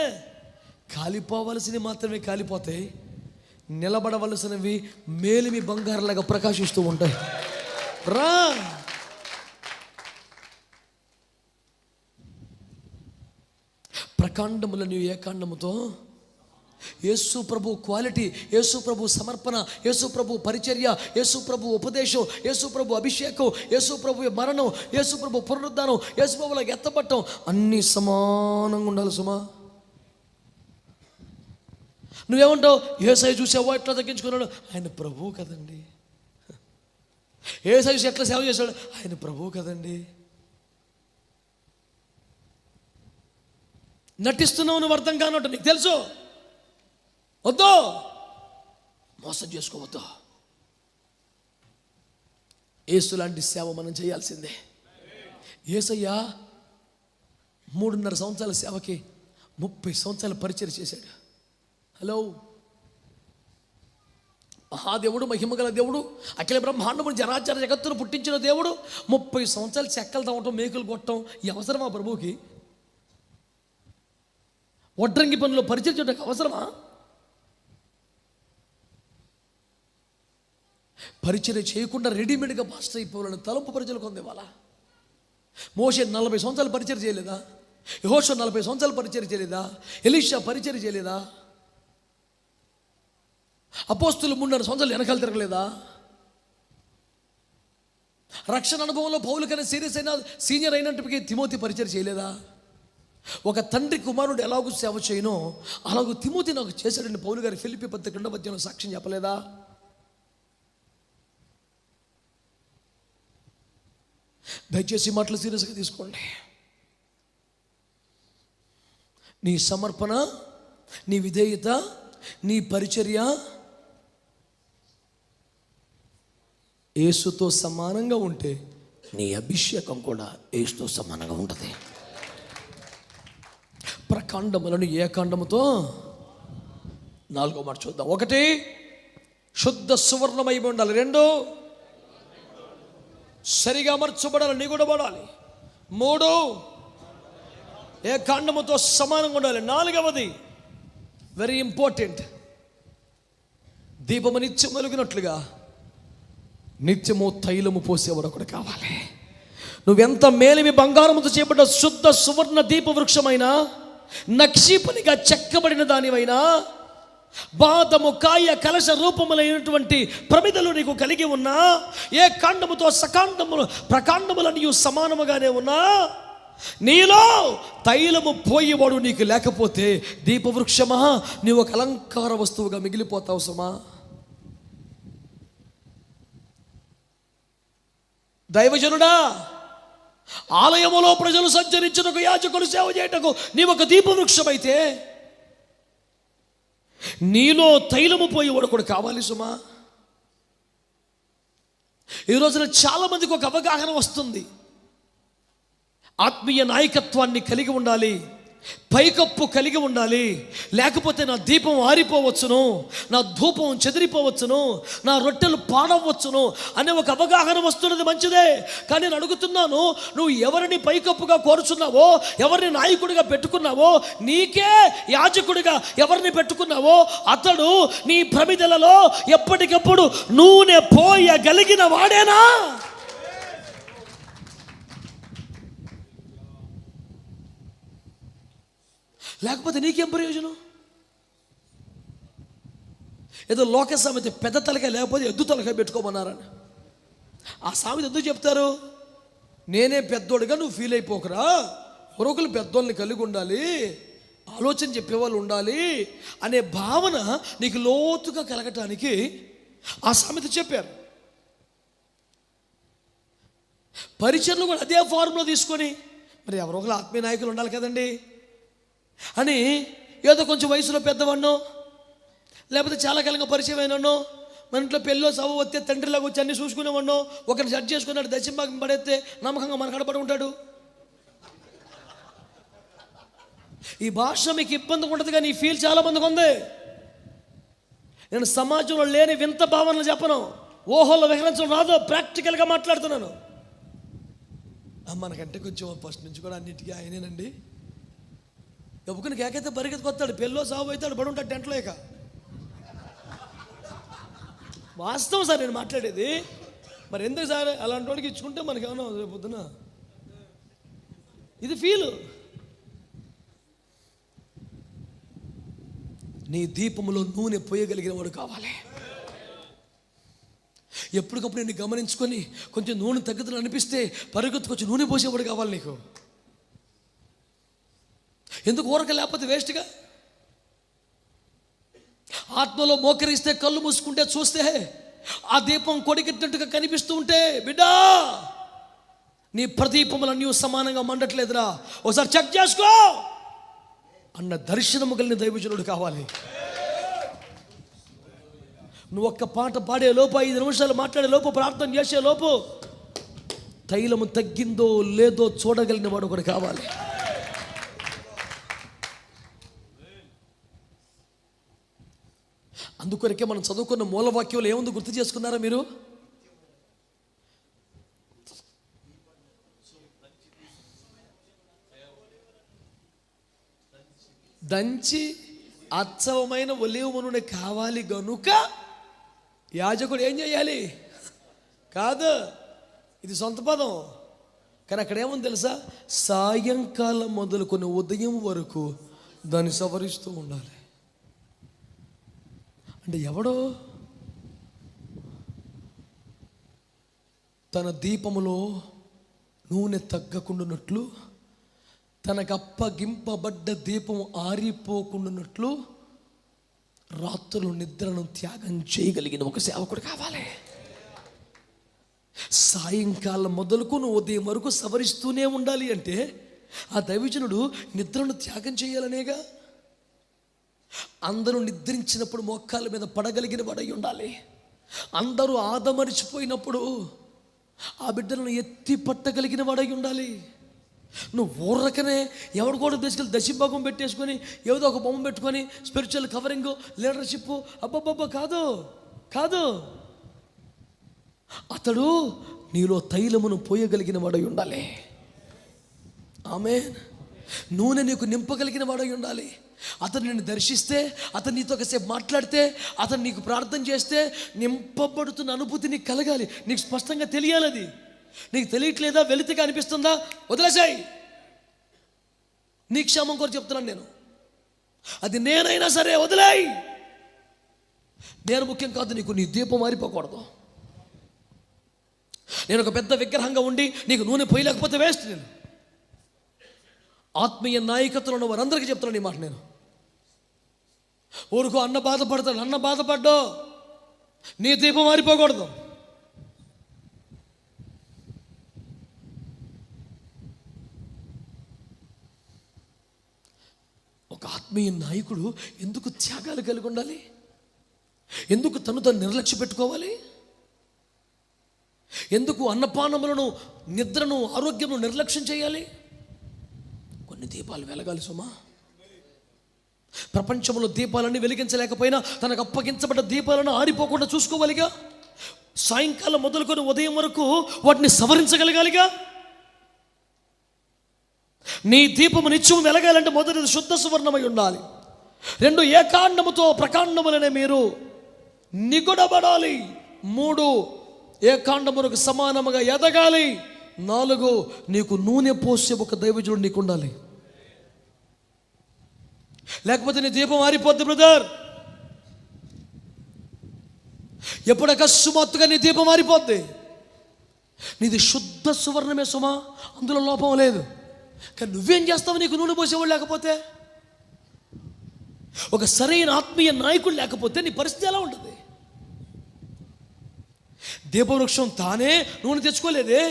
కాలిపోవలసినవి మాత్రమే కాలిపోతాయి, నిలబడవలసినవి మేలిమి బంగారులాగా ప్రకాశిస్తూ ఉంటాయి. రా ప్రకాండములను ఏకాండముతో యేసు ప్రభు క్వాలిటీ, యేసు ప్రభు సమర్పణ, యేసు ప్రభు పరిచర్య, యేసు ప్రభు ఉపదేశం, యేసు ప్రభు అభిషేకం, యేసు ప్రభు మరణం, యేసు ప్రభు పునరుద్ధానం, యేసు ప్రభులకు ఎత్తపట్టం అన్నీ సమానంగా ఉండాలి. సుమా నువ్వేమంటావు? యేసయ్య చూసావా ఎట్లా తగ్గించుకున్నాడు? ఆయన ప్రభువు కదండి. యేసయ్య చూసి ఎట్లా సేవ చేశాడు? ఆయన ప్రభువు కదండి. నటిస్తున్నావు, నువ్వు అర్థం కానట్టు నీకు తెలుసు. వద్దు, మోసం చేసుకోవద్దు. యేసు లాంటి సేవ మనం చేయాల్సిందే. యేసయ్య 3.5 సంవత్సరాల సేవకి 30 సంవత్సరాల పరిచయం చేశాడు. హలో, మహాదేవుడు, మహిమగల దేవుడు, అఖిల బ్రహ్మాండమును జరాచర జగత్తును పుట్టించిన దేవుడు 30 సంవత్సరాలు చెక్కలు తవ్వటం, మేకులు కొట్టడం ఈ అవసరమా ప్రభువుకి? వడ్రంగి పనులు పరిచయం చేయడానికి అవసరమా? పరిచర్య చేయకుండా రెడీమేడ్గా పాస్టర్ అయిపోవాలని తలంపు ప్రజలకు ఉంది వాళ్ళ. మోషే 40 సంవత్సరాలు పరిచర్య చేయలేదా? యెహోషువ 40 సంవత్సరాలు పరిచర్య చేయలేదా? ఎలీషా పరిచర్య చేయలేదా? అపోస్తులు 3.5 సంవత్సరాలు వెనకాల తిరగలేదా? రక్షణ అనుభవంలో పౌలు కన్నా సీనియర్ అయినప్పటికీ తిమోతి పరిచర్య చేయలేదా? ఒక తండ్రి కుమారుడు ఎలాగూ సేవ చేయనో అలాగూ తిమోతి నాకు చేశాడండి పౌలు గారి ఫిలిప్పీ పత్రిక 2వ అధ్యాయంలో సాక్ష్యం చెప్పలేదా? దయచేసి మాటలు సీరియస్గా తీసుకోండి. నీ సమర్పణ, నీ విధేయత, నీ పరిచర్య యేసుతో సమానంగా ఉంటే నీ అభిషేకం కూడా యేసుతో సమానంగా ఉంటుంది. ప్రకాండములను ఏకాండముతో 4వ మాట చూద్దాం. 1 శుద్ధ సువర్ణమై ఉండాలి. 2 సరిగా అమర్చబడాలి, నిగుడబడాలి. 3 ఏకాండముతో సమానంగా ఉండాలి. 4వది వెరీ ఇంపార్టెంట్, దీపము నిత్యం వెలుగునట్లుగా నిత్యము తైలము పోసేవాడు ఒకడు కావాలి. నువ్వెంత మేలిమి బంగారముతో చేయబడ్డ శుద్ధ సువర్ణ దీప వృక్షమైనా, నక్షీపనిగా చెక్కబడిన దానివైనా, బాదము కాయ కలశ రూపములైనటువంటి ప్రమిదలు నీకు కలిగి ఉన్నా, ఏ కాండముతో సకాండములు ప్రకాండములను సమానముగానే ఉన్నా, నీలో తైలము పోయేవాడు నీకు లేకపోతే దీపవృక్షమా నీవు ఒక అలంకార వస్తువుగా మిగిలిపోతావు సుమా. దైవజనుడా, ఆలయములో ప్రజలు సంచరించుటకు, యాజకులు సేవ చేయుటకు నీవు ఒక దీపవృక్షమైతే నీలో తైలము పోయేవాడు కూడా కావాలి సుమా. ఈ రోజున చాలా మందికి ఒక అవగాహన వస్తుంది, ఆత్మీయ నాయకత్వాన్ని కలిగి ఉండాలి, పైకప్పు కలిగి ఉండాలి, లేకపోతే నా దీపం ఆరిపోవచ్చును, నా ధూపం చెదిరిపోవచ్చును, నా రొట్టెలు పాడవచ్చును అనే ఒక అవగాహన వస్తున్నది. మంచిదే, కానీ నేను అడుగుతున్నాను, నువ్వు ఎవరిని పైకప్పుగా కోరుచున్నావో, ఎవరిని నాయకుడిగా పెట్టుకున్నావో, నీకే యాజకుడిగా ఎవరిని పెట్టుకున్నావో అతడు నీ ప్రమిదలలో ఎప్పటికప్పుడు నూనె పోయగలిగిన వాడేనా? లేకపోతే నీకేం ప్రయోజనం? ఏదో లోక సామెత పెద్ద తలకాయ లేకపోతే ఎద్దు తలకాయ పెట్టుకోమన్నారని. ఆ సామెత ఎందుకు చెప్తారు? నేనే పెద్దోడుగా నువ్వు ఫీల్ అయిపోకరా, మరొకరు పెద్దోళ్ళని కలిగి ఉండాలి, ఆలోచన చెప్పేవాళ్ళు ఉండాలి అనే భావన నీకు లోతుగా కలగటానికి ఆ సామెత చెప్పారు. పరిచర్లు కూడా అదే ఫార్ములా తీసుకొని, మరి ఎవరో ఒకరు ఆత్మీయ నాయకులు ఉండాలి కదండి అని ఏదో కొంచెం వయసులో పెద్దవాడినో, లేకపోతే చాలా కాలంగా పరిచయం అయినానో, మన ఇంట్లో పెళ్ళో సవ వస్తే తండ్రిలాగా వచ్చి అన్ని చూసుకునేవాడినో, ఒకరిని జడ్జ్ చేసుకున్నాడు, దశంభాగం పడేస్తే నమ్మకంగా మన కడపడి ఉంటాడు. ఈ భాష మీకు ఇబ్బందిగా ఉంటుంది, కానీ ఈ ఫీల్ చాలా మందికి ఉంది. నేను సమాజంలో లేని వింత భావనలు చెప్పను, ఓహోలో విహరించడం రాదు, ప్రాక్టికల్గా మాట్లాడుతున్నాను. మనకంటే కొంచెం ఫస్ట్ నుంచి కూడా అన్నిటికీ ఆయనేనండి. ఒక్కని కేకైతే పరిగెత్తుకొస్తాడు, పెళ్ళో సాగు అవుతాడు, పడి ఉంటాడు టెంట్లో. ఇక వాస్తవం సార్ నేను మాట్లాడేది. మరి ఎందుకు సార్ అలాంటి వాడికి ఇచ్చుకుంటే మనకి ఏమన్నా పొద్దున ఇది ఫీలు. నీ దీపములో నూనె పోయగలిగిన వాడు కావాలి. ఎప్పటికప్పుడు నేను గమనించుకొని కొంచెం నూనె తగ్గుతుంది అనిపిస్తే పరిగెత్తుకొచ్చి నూనె పోసేవాడు కావాలి నీకు. ఎందుకు ఊరక లేకపోతే వేస్ట్గా. ఆత్మలో మోకరిస్తే, కళ్ళు మూసుకుంటే, చూస్తే ఆ దీపం కొడికెట్టినట్టుగా కనిపిస్తూ ఉంటే, బిడ్డా నీ ప్రదీపములన్నీ సమానంగా మండట్లేదురా, ఒకసారి చెక్ చేసుకో అన్న దర్శనము కలిగిన దైవజనుడు కావాలి. నువ్వు ఒక్క పాట పాడే లోపు, 5 నిమిషాలు మాట్లాడే లోపు, ప్రార్థన చేసే లోపు తైలము తగ్గిందో లేదో చూడగలిగిన వాడు ఒకటి కావాలి. అందుకొరకే మనం చదువుకున్న మూలవాక్యంలో ఏముంది గుర్తు చేసుకున్నారా మీరు? దంచి అచ్చవమైన ఒలీవ నూనె కావాలి గనుక యాజకుడు ఏం చేయాలి? కాదు, ఇది సొంత పదం. కానీ అక్కడ ఏముంది తెలుసా? సాయంకాలం మొదలుకొని ఉదయం వరకు దాన్ని సవరిస్తూ ఉండాలి. అంటే ఎవడో తన దీపములో నూనె తగ్గకుండానట్లు, తనకు అప్పగింపబడ్డ దీపం ఆరిపోకుండానట్లు రాత్రులు నిద్రను త్యాగం చేయగలిగిన ఒక సేవకుడు కావాలి. సాయంకాలం మొదలుకొని ఉదయం వరకు సవరిస్తూనే ఉండాలి. అంటే ఆ దైవజనుడు నిద్రను త్యాగం చేయాలనేగా. అందరూ నిద్రించినప్పుడు మోకాళ్ళ మీద పడగలిగిన వాడై ఉండాలి. అందరూ ఆదమరిచిపోయినప్పుడు ఆ బిడ్డలను ఎత్తి పట్టగలిగిన వాడై ఉండాలి. నువ్వు ఊరకనే ఎవడు కూడా తీసుకెళ్ళి దశభాగం పెట్టేసుకొని ఏదో ఒక బొమ్మ పెట్టుకొని స్పిరిచువల్ కవరింగ్, లీడర్షిప్, అబ్బబ్బబ్బ కాదు కాదు. అతడు నీలో తైలమును పోయగలిగిన వాడై ఉండాలి. ఆమేన్. నూనె నీకు నింపగలిగిన వాడై ఉండాలి. అతను నిన్ను దర్శిస్తే, అతను నీతో ఒకసేపు మాట్లాడితే, అతను నీకు ప్రార్థన చేస్తే నింపబడుతున్న అనుభూతి నీకు కలగాలి. నీకు స్పష్టంగా తెలియాలి. అది నీకు తెలియట్లేదా? వెలితిగా అనిపిస్తుందా? వదిలేసాయి. నీ క్షేమం కొరకు చెప్తున్నాను నేను. అది నేనైనా సరే వదిలేయి. నేను ముఖ్యం కాదు. నీకు నీ దీపం మారిపోకూడదు. నేను ఒక పెద్ద విగ్రహంగా ఉండి నీకు నూనె పోయలేకపోతే వేస్ట్. నేను ఆత్మీయ నాయకత్వంలో ఉన్న వారందరికీ చెప్తున్నాను ఈ మాట. నేను ఊరుకో, అన్న బాధపడతాడు, అన్న బాధపడ్డో నీ దీపం మారిపోకూడదు. ఒక ఆత్మీయ నాయకుడు ఎందుకు త్యాగాలు కలిగి ఉండాలి? ఎందుకు తను నిర్లక్ష్య పెట్టుకోవాలి? ఎందుకు అన్నపానములను, నిద్రను, ఆరోగ్యమును నిర్లక్ష్యం చేయాలి? కొన్ని దీపాలు వెలగాలి సుమా. ప్రపంచంలో దీపాలన్నీ వెలిగించలేకపోయినా తనకు అప్పగించబడ్డ దీపాలను ఆరిపోకుండా చూసుకోవాలిగా. సాయంకాలం మొదలుకొని ఉదయం వరకు వాటిని సవరించగలగాలిగా. నీ దీపము నిత్యం వెలగాలంటే మొదటిది శుద్ధ సువర్ణమై ఉండాలి. 2 ఏకాండముతో ప్రకాండములనే మీరు నిగుడబడాలి. 3 ఏకాండమునకు సమానముగా ఎదగాలి. 4 నీకు నూనె పోసే ఒక దైవజనుడు నీకు ఉండాలి. లేకపోతే నీ దీపం ఆరిపోద్ది బ్రదర్. ఎప్పుడు అకస్మాత్తుగా నీ దీపం ఆరిపోద్ది. నీది శుద్ధ సువర్ణమే సుమా, అందులో లోపం లేదు. కానీ నువ్వేం చేస్తావు? నీకు నూనె పోసేవాడు లేకపోతే, ఒక సరైన ఆత్మీయ నాయకుడు లేకపోతే నీ పరిస్థితి ఎలా ఉంటుంది? దీపవృక్షం తానే నూనె తెచ్చుకోలేదే.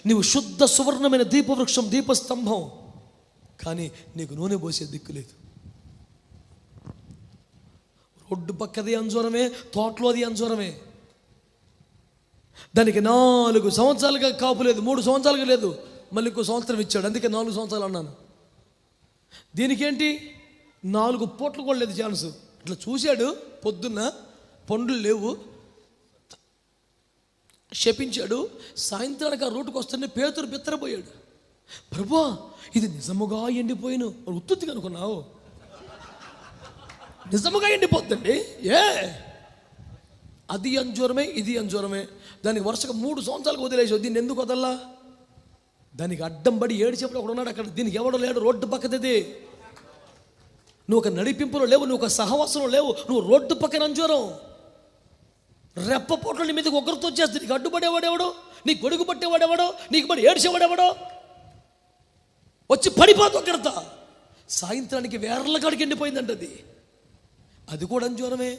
నీవు శుద్ధ సువర్ణమైన దీపవృక్షం, దీపస్తంభం, కానీ నీకు నూనె పోసే దిక్కు లేదు. రోడ్డు పక్కది అంజూరమే, తోటలో అది అంజూరమే. దానికి 4 సంవత్సరాలుగా కాపు లేదు, 3 సంవత్సరాలుగా లేదు, మళ్ళీ ఇంకో సంవత్సరం ఇచ్చాడు, అందుకే 4 సంవత్సరాలు అన్నాను. దీనికేంటి 4 పూట్లు కూడా లేదు ఛాన్స్. ఇట్లా చూశాడు, పొద్దున్న పండ్లు లేవు, శపించాడు. సాయంత్రానికి ఆ రోడ్డుకు వస్తుంటే పేతురు బిత్తరపోయాడు. ప్రభువా, ఇది నిజముగా ఎండిపోయిన ఉత్తుత్తిగా అనుకున్నావు? నిజముగా ఎండిపోద్దండి. అది అంజూరమే, ఇది అంజూరమే. దానికి వరుసగా 3 సంవత్సరాలకు వదిలేసావు. దీన్ని ఎందుకు వదల్లా? దానికి అడ్డం పడి ఏడిచేప్పుడు ఒకడు ఉన్నాడు అక్కడ. దీనికి ఎవడో లేడు, రోడ్డు పక్కది. నువ్వు ఒక నడిపింపులో లేవు, నువ్వు ఒక సహవాసంలో లేవు, నువ్వు రోడ్డు పక్కన అంజూరం. రెప్పపోట్లు నీ మీదకి ఒకరితో వచ్చేస్తే నీకు అడ్డుపడేవాడెవడో, నీ గొడుగు పట్టేవాడెవడో, నీకు పడి ఏడ్చేవాడెవడో వచ్చి పడిపోతు ఒకరితో. సాయంత్రానికి వేర్ల కాడికి ఎండిపోయిందంటది. అది కూడా అంజూరమే.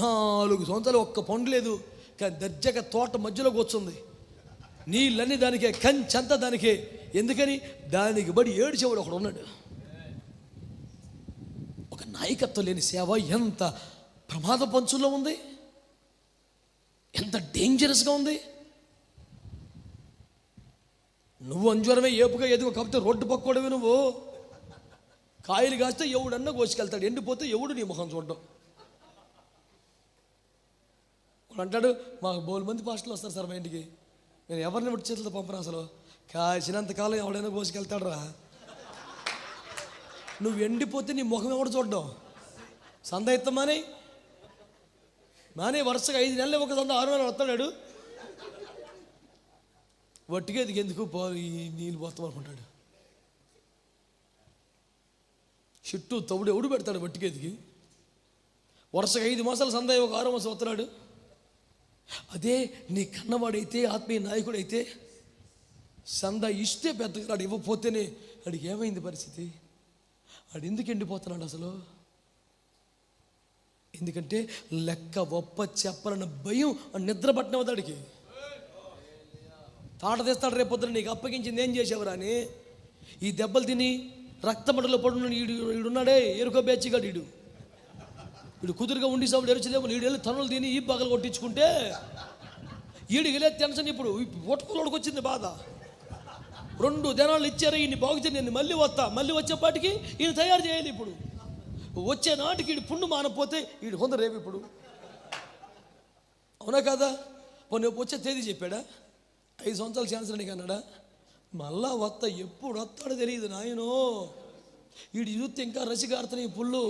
4 సంవత్సరాలు ఒక్క పండు లేదు, కానీ దర్జాగా తోట మధ్యలో కూర్చుంది. నీళ్ళన్నీ దానికే, కంచంతా దానికే. ఎందుకని? దానికి బడి ఏడ్చేవాడు ఒకడు ఉన్నాడు. ఒక నాయకత్వం లేని సేవ ఎంత ప్రమాద పంచుల్లో ఉంది, ఎంత డేంజరస్గా ఉంది. నువ్వు అంజూరమే, ఏపుగా ఎదుగు, కాకపోతే రోడ్డు పక్కోడవి నువ్వు. కాయలు కాస్తే ఎవడన్నా కోసుకెళ్తాడు, ఎండిపోతే ఎవడు నీ ముఖం చూడడం. వాడు అంటాడు, మాకు 2 మంది పాస్టర్లు వస్తారు సార్ మా ఇంటికి, నేను ఎవరిని బట్టి చేతులతో పంపను, అసలు కాసినంతకాలం ఎవడైనా కోసుకెళ్తాడు రా. నువ్వు ఎండిపోతే నీ ముఖం ఎవడు చూడడం? సంద ఎత్తమాని మానే వరుసగా 5 నెలలు ఒక సంద 6 నెలలు వస్తాడు. వట్టిగా ఎదిగి ఎందుకు ఈ నీళ్ళు పోతాం అనుకుంటాడు. చుట్టూ తవుడు ఎవడు పెడతాడు వట్టిగా ఎదిగి? వరుసగా 5 మాసాలు సందా ఒక 6వ మాసం వస్తున్నాడు. అదే నీ కన్నవాడైతే ఆత్మీయ నాయకుడైతే సందా ఇస్తే పెద్దగా ఇవ్వకపోతేనే వాడికి ఏమైంది పరిస్థితి? వాడు ఎందుకు ఎండిపోతున్నాడు అసలు? ఎందుకంటే లెక్క ఒప్ప చెప్పాలన్న భయం నిద్ర పట్టిన వాడికి. తాట తెస్తాడు రేపు పొద్దున, నీకు అప్పగించింది ఏం చేసేవరా అని. ఈ దెబ్బలు తిని రక్తమంటలో పడున్న ఈడున్నాడే ఎరుకో బేచిగాడు. వీడు కుదురుగా ఉండి సౌడు ఎరచలేము. వీడు వెళ్ళి తనులు తిని ఈ పగలు కొట్టించుకుంటే ఈడికి వెళ్ళే టెన్షన్. ఇప్పుడు ఒట్టుకులోడికి వచ్చింది బాధ. 2 దినాలు ఇచ్చారు, ఈయన బాగుతే నేను మళ్ళీ వచ్చేపాటికి ఈయన తయారు చేయాలి. ఇప్పుడు వచ్చే నాటికి ఈడు పుండు మానపోతే ఈడు కొందరు రేపు ఇప్పుడు. అవునా కాదా? పోనీ వచ్చే తేదీ చెప్పాడా? 5 సంవత్సరాలు ఛాన్స్ అని అన్నాడా? మళ్ళా ఎప్పుడు వస్తాడో తెలియదు నాయనో. ఈడు చూస్తే ఇంకా రసిగారుతున్నాయి పుల్లు.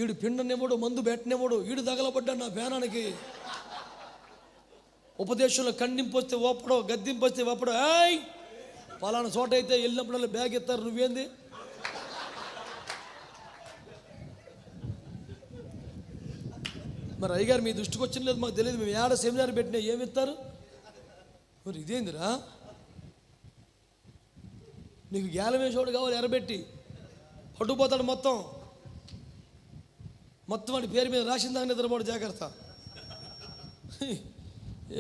ఈడు పిండనేవాడు, మందు పెట్టనేవాడు. ఈడు తగలబడ్డాడు నా పేనానికి. ఉపదేశంలో ఖండింపు వస్తే ఓపడో, గద్దింపు వస్తే ఓపడో. ఏయ్ పలానా చోట అయితే వెళ్ళినప్పుడల్లా బ్యాగ్ ఎత్తారు, నువ్వేంది? మరి అయ్యగారు మీ దృష్టికి వచ్చిన లేదు మాకు తెలియదు. మేము ఏడ సెమినార్ పెట్టినా ఏమి ఇస్తారు? మరి ఇదేందిరా? నీకు గ్యాలం వేసేవాడు కావాలి, ఎరబెట్టి పట్టుకుపోతాడు మొత్తం వాడి పేరు మీద రాసిన దాన్ని నిద్రపోడు. జాగ్రత్త.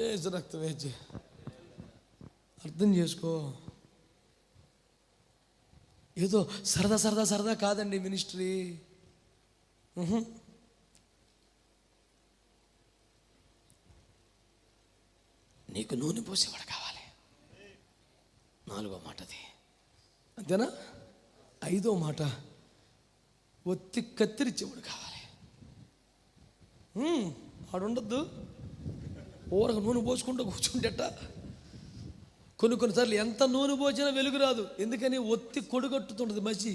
ఏజ్ రక్తం ఏజ్ అర్థం చేసుకో. ఏదో సరదా కాదండి మినిస్ట్రీ. నీకు నూనె పోసేవాడు కావాలి. 4వ మాటది అంతేనా? 5వ మాట ఒత్తి కత్తిరించేవాడు కావాలి. ఆడుండద్దు ఊరకు నూనె పోసుకుంటూ కూర్చుంటేట. కొన్నిసార్లు ఎంత నూనె పోసినా వెలుగు రాదు. ఎందుకని? ఒత్తి కొడుగొట్టుతుంటుంది మసి.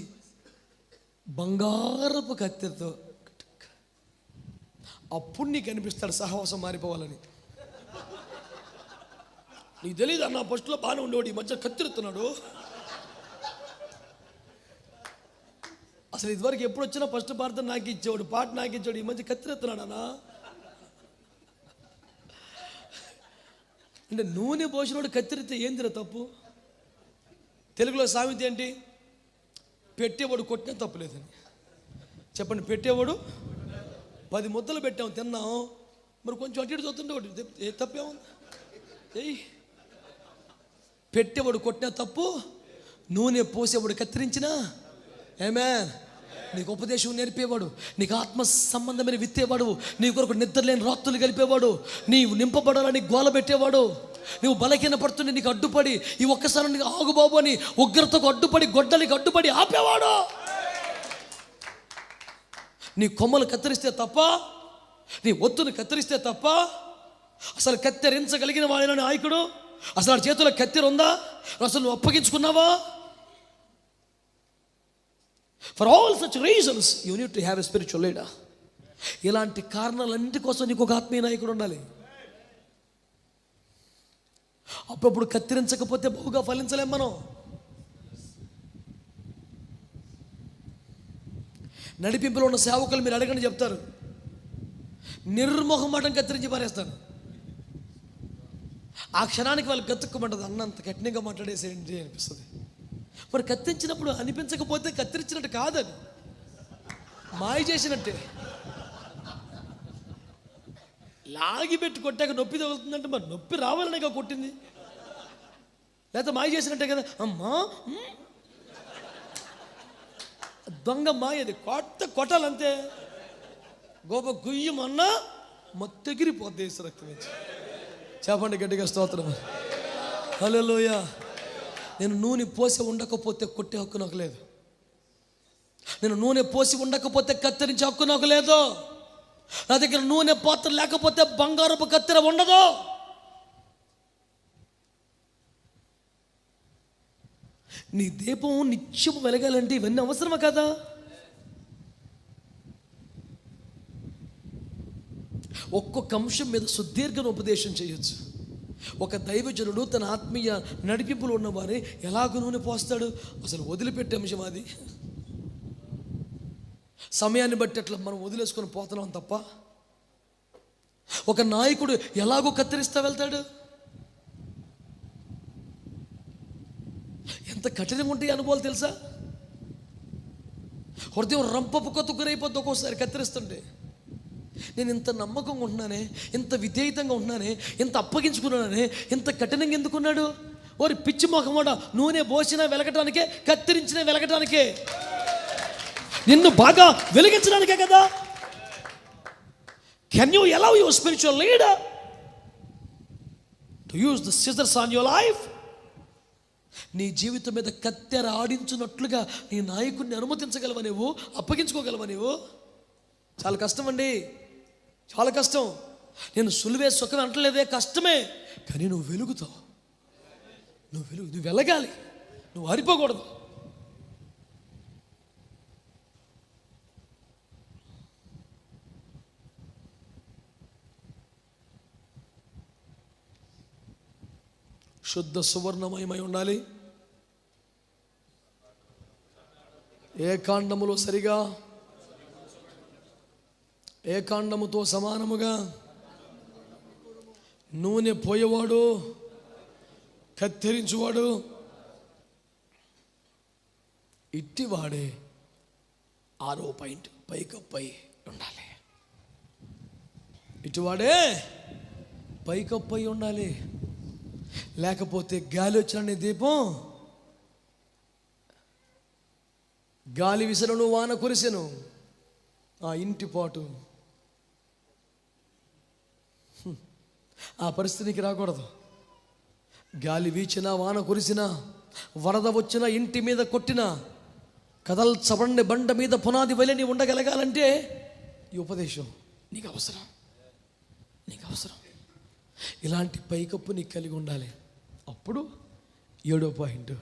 బంగారపు కత్తితో అప్పుడు నీకు అనిపిస్తాడు సహవాసం మారిపోవాలని. నీకు తెలియదు అన్న, ఫస్ట్లో బాగానే ఉండేవాడు, ఈ మధ్య కత్తిరుతున్నాడు. అసలు ఇదివరకు ఎప్పుడు వచ్చినా ఫస్ట్ పాట నాకు ఇచ్చేవాడు, పాట నాకు ఇచ్చేవాడు. ఈ మధ్య కత్తిరెత్తున్నాడు అన్న. అంటే నూనె పోసినోడు కత్తిరితే ఏందిరా తప్పు? తెలుగులో సామెత ఏంటి? పెట్టేవాడు కొట్టినా తప్పులేదని. చెప్పండి. పెట్టేవాడు 10 ముద్దలు పెట్టాము, తిన్నాం. మరి కొంచెం అటు ఇటు చూస్తుంటే ఒకటి తప్పేముంది? పెట్టేవాడు కొట్టినా తప్పు, నూనె పోసేవాడు కత్తిరించినా. ఆమేన్. నీకు ఉపదేశం నేర్పేవాడు, నీకు ఆత్మ సంబంధమైన విత్తేవాడు, నీ కొరకు నిద్రలేని రాత్రులు గలిపేవాడు, నీవు నింపబడాలని గోల పెట్టేవాడు, నువ్వు బలహీన పడుతుంటే నీకు అడ్డుపడి ఈ ఒక్కసారి నీకు ఆగుబాబు అని ఉగ్రతకు అడ్డుపడి గొడ్డలికి అడ్డుపడి ఆపేవాడు. నీ కొమ్మలు కత్తిరిస్తే తప్ప, నీ ఒత్తును కత్తిరిస్తే తప్ప అసలు కత్తిరించగలిగిన వాడిన నాయకుడు. అసలు ఆ చేతిలో కత్తెర ఉందా? అసలు నువ్వు అప్పగించుకున్నావా? For all such reasons you need to have a spiritual leader. ఇలాంటి కారణాలన్నిటి కోసం నీకు ఒక ఆత్మీయ నాయకుడు ఉండాలి. అప్పుడప్పుడు కత్తిరించకపోతే బహుగా ఫలించలేం మనం. నడిపింపులో ఉన్న సేవకులు మీరు అడగండి, చెప్తారు నిర్మోహమాటం కత్తిరించి పారేస్తాను. ఆ క్షణానికి వాళ్ళు గతుక్కుమంటది, అన్నంత కఠినంగా మాట్లాడేసేయండి అనిపిస్తుంది. మరి కత్తిరించినప్పుడు అనిపించకపోతే కత్తిరించినట్టు కాదని, మాయ చేసినట్టే. లాగి పెట్టి కొట్టాక నొప్పి తగులుతుందంటే మరి నొప్పి రావాలనే కొట్టింది, లేకపోతే మాయ చేసినట్టే కదా. అమ్మా దొంగ మాయది, కొట్టాలంతే. గోప గుయ్యమన్నా మొత్తగిరిపోద్ది రక్తం ఇచ్చి. చెప్పండి గట్టిగా స్తోత్రం. హల్లెలూయా. నేను నూనె పోసి ఉండకపోతే కొట్టే హక్కు నాకు లేదు. నేను నూనె పోసి ఉండకపోతే కత్తిరించే హక్కు నాకు లేదు. నా దగ్గర నూనె పాత్ర లేకపోతే బంగారపు కత్తెర ఉండదు. నీ దీపం నిత్యం వెలగాలంటే ఇవన్నీ అవసరమా కదా? ఒక్కొక్క అంశం మీద సుదీర్ఘ ఉపదేశం చేయొచ్చు. ఒక దైవజనుడు తన ఆత్మీయ నడిపింపులు ఉన్నవారే ఎలాగో నూనె పోస్తాడు? అసలు వదిలిపెట్టే అంశం అది. సమయాన్ని బట్టి అట్లా మనం వదిలేసుకొని పోతున్నాం తప్ప. ఒక నాయకుడు ఎలాగో కత్తిరిస్తా వెళ్తాడు. ఎంత కఠినంగా ఉంటాయి అనుభవాలు తెలుసా? హృదయం రంపపు కొత్త గురైపోద్ది ఒక్కోసారి కత్తిరిస్తుంటే. నేను ఇంత నమ్మకంగా ఉంటున్నానే, ఇంత విధేయతంగా ఉంటున్నానే, ఇంత అప్పగించుకున్నానే, ఇంత కఠినంగా ఎందుకున్నాడు? వారి పిచ్చి మొఖమాట నూనె పోసినా వెలగటానికే, కత్తిరించినా వెలగటానికే, నిన్ను బాగా వెలిగించడానికే కదా. Can you allow your spiritual leader to use the scissors on your life? నీ జీవితం మీద కత్తెర ఆడించున్నట్లుగా నీ నాయకుడిని అనుమతించగలవా నువ్వు? అప్పగించుకోగలవా నువ్వు? చాలా కష్టం అండి, చాలా కష్టం. నేను సులువే సుఖం అంటలేదే, కష్టమే. కానీ నువ్వు వెలుగుతావు, నువ్వు వెలగాలి, నువ్వు ఆరిపోకూడదు. శుద్ధ సువర్ణమయమై ఉండాలి. ఏ కాండములో సరిగా, ఏ కాండముతో సమానముగా నూనె పోయేవాడు, కత్తిరించువాడు ఇట్టివాడే 6వ పాయింట్ పైకప్పై ఉండాలి. ఇటువాడే పైకప్పై ఉండాలి. లేకపోతే గాలి వచ్చిన దీపం, గాలి విసరను వాన కురిసెను, ఆ ఇంటి పాటు. ఆ పరిస్థితికి రాకూడదు. గాలి వీచినా, వాన కురిసినా, వరద వచ్చినా, ఇంటి మీద కొట్టినా, కదల్చబడిన బండ మీద పునాది వలె నీ ఉండగలగాలంటే ఈ ఉపదేశం నీకు అవసరం, నీకు అవసరం. ఇలాంటి పైకప్పు నీకు కలిగి ఉండాలి. అప్పుడు 7వ పాయింట్,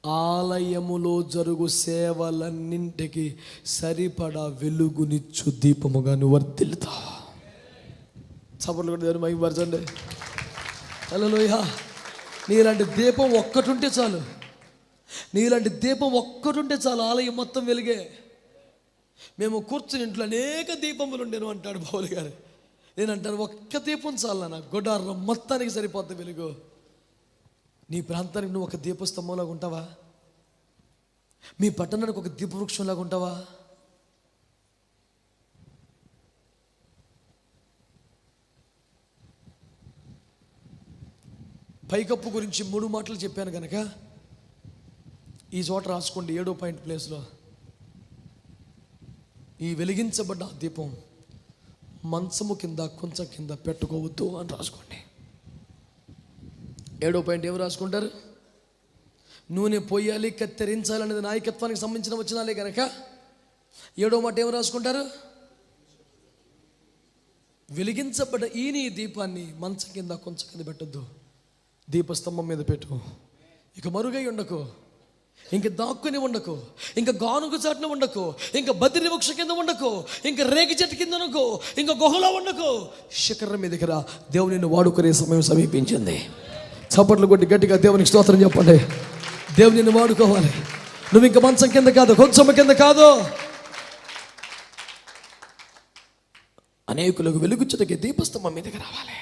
ఆలయములో జరుగు సేవలన్నింటికి సరిపడా వెలుగునిచ్చు దీపముగా నువ్వు వర్ధిల్లుతావు. చప్పట్లు కూడా దేవుని మహిమపరచండి. హల్లెలూయా. నీలాంటి దీపం ఒక్కటుంటే చాలు, నీలాంటి దీపం ఒక్కటుంటే చాలు, ఆలయం మొత్తం వెలిగే. మేము కూర్చుని ఇంట్లో అనేక దీపములు ఉండేను అంటాడు పౌలు గారు. నేను అంటాను, ఒక్క దీపం చాలు నా గుడారం మొత్తానికి సరిపోద్ది వెలుగు. నీ ప్రాంతానికి నువ్వు ఒక దీపస్తంభంలాగా ఉంటావా? మీ పట్టణానికి ఒక దీపవృక్షంలాగా ఉంటావా? పైకప్పు గురించి 3 మాటలు చెప్పాను కనుక ఈ చోట రాసుకోండి. 7వ పాయింట్ ప్లేస్లో ఈ వెలిగించబడ్డ దీపం మంచము కింద, కొంచెం కింద పెట్టుకోవద్దు అని రాసుకోండి. 7వ పాయింట్ ఏమి రాసుకుంటారు? నూనె పోయాలి, కత్తిరించాలి అనేది నాయకత్వానికి సంబంధించిన వచనాలే కనుక 7వ మాట ఏమి రాసుకుంటారు? వెలిగించబడ్డ ఈ నీ దీపాన్ని మంచం కింద, కొంచెం కింద పెట్టొద్దు, దీపస్తంభం మీద పెట్టు. ఇక మరుగై ఉండకు, ఇంక దాక్కుని ఉండకు, ఇంకా గానుగ చాటున ఉండకు, ఇంకా బద్రి వృక్ష కింద ఉండకు, ఇంకా రేగి చెట్టు కింద ఉండకు, ఇంకా గుహలో ఉండకు. శిఖరం మీదకి రా, దేవుని నిన్ను వాడుకునే సమయం సమీపించింది. చప్పట్లు కొట్టి గట్టిగా దేవునికి స్తోత్రం చెప్పండి. దేవుని నిన్ను వాడుకోవాలి. నువ్వు ఇంకా మంచం కింద కాదు, కొంచెం కింద కాదు, అనేకులకు వెలుగుచ్చుటకి దీపస్తంభం మీదకి రావాలి.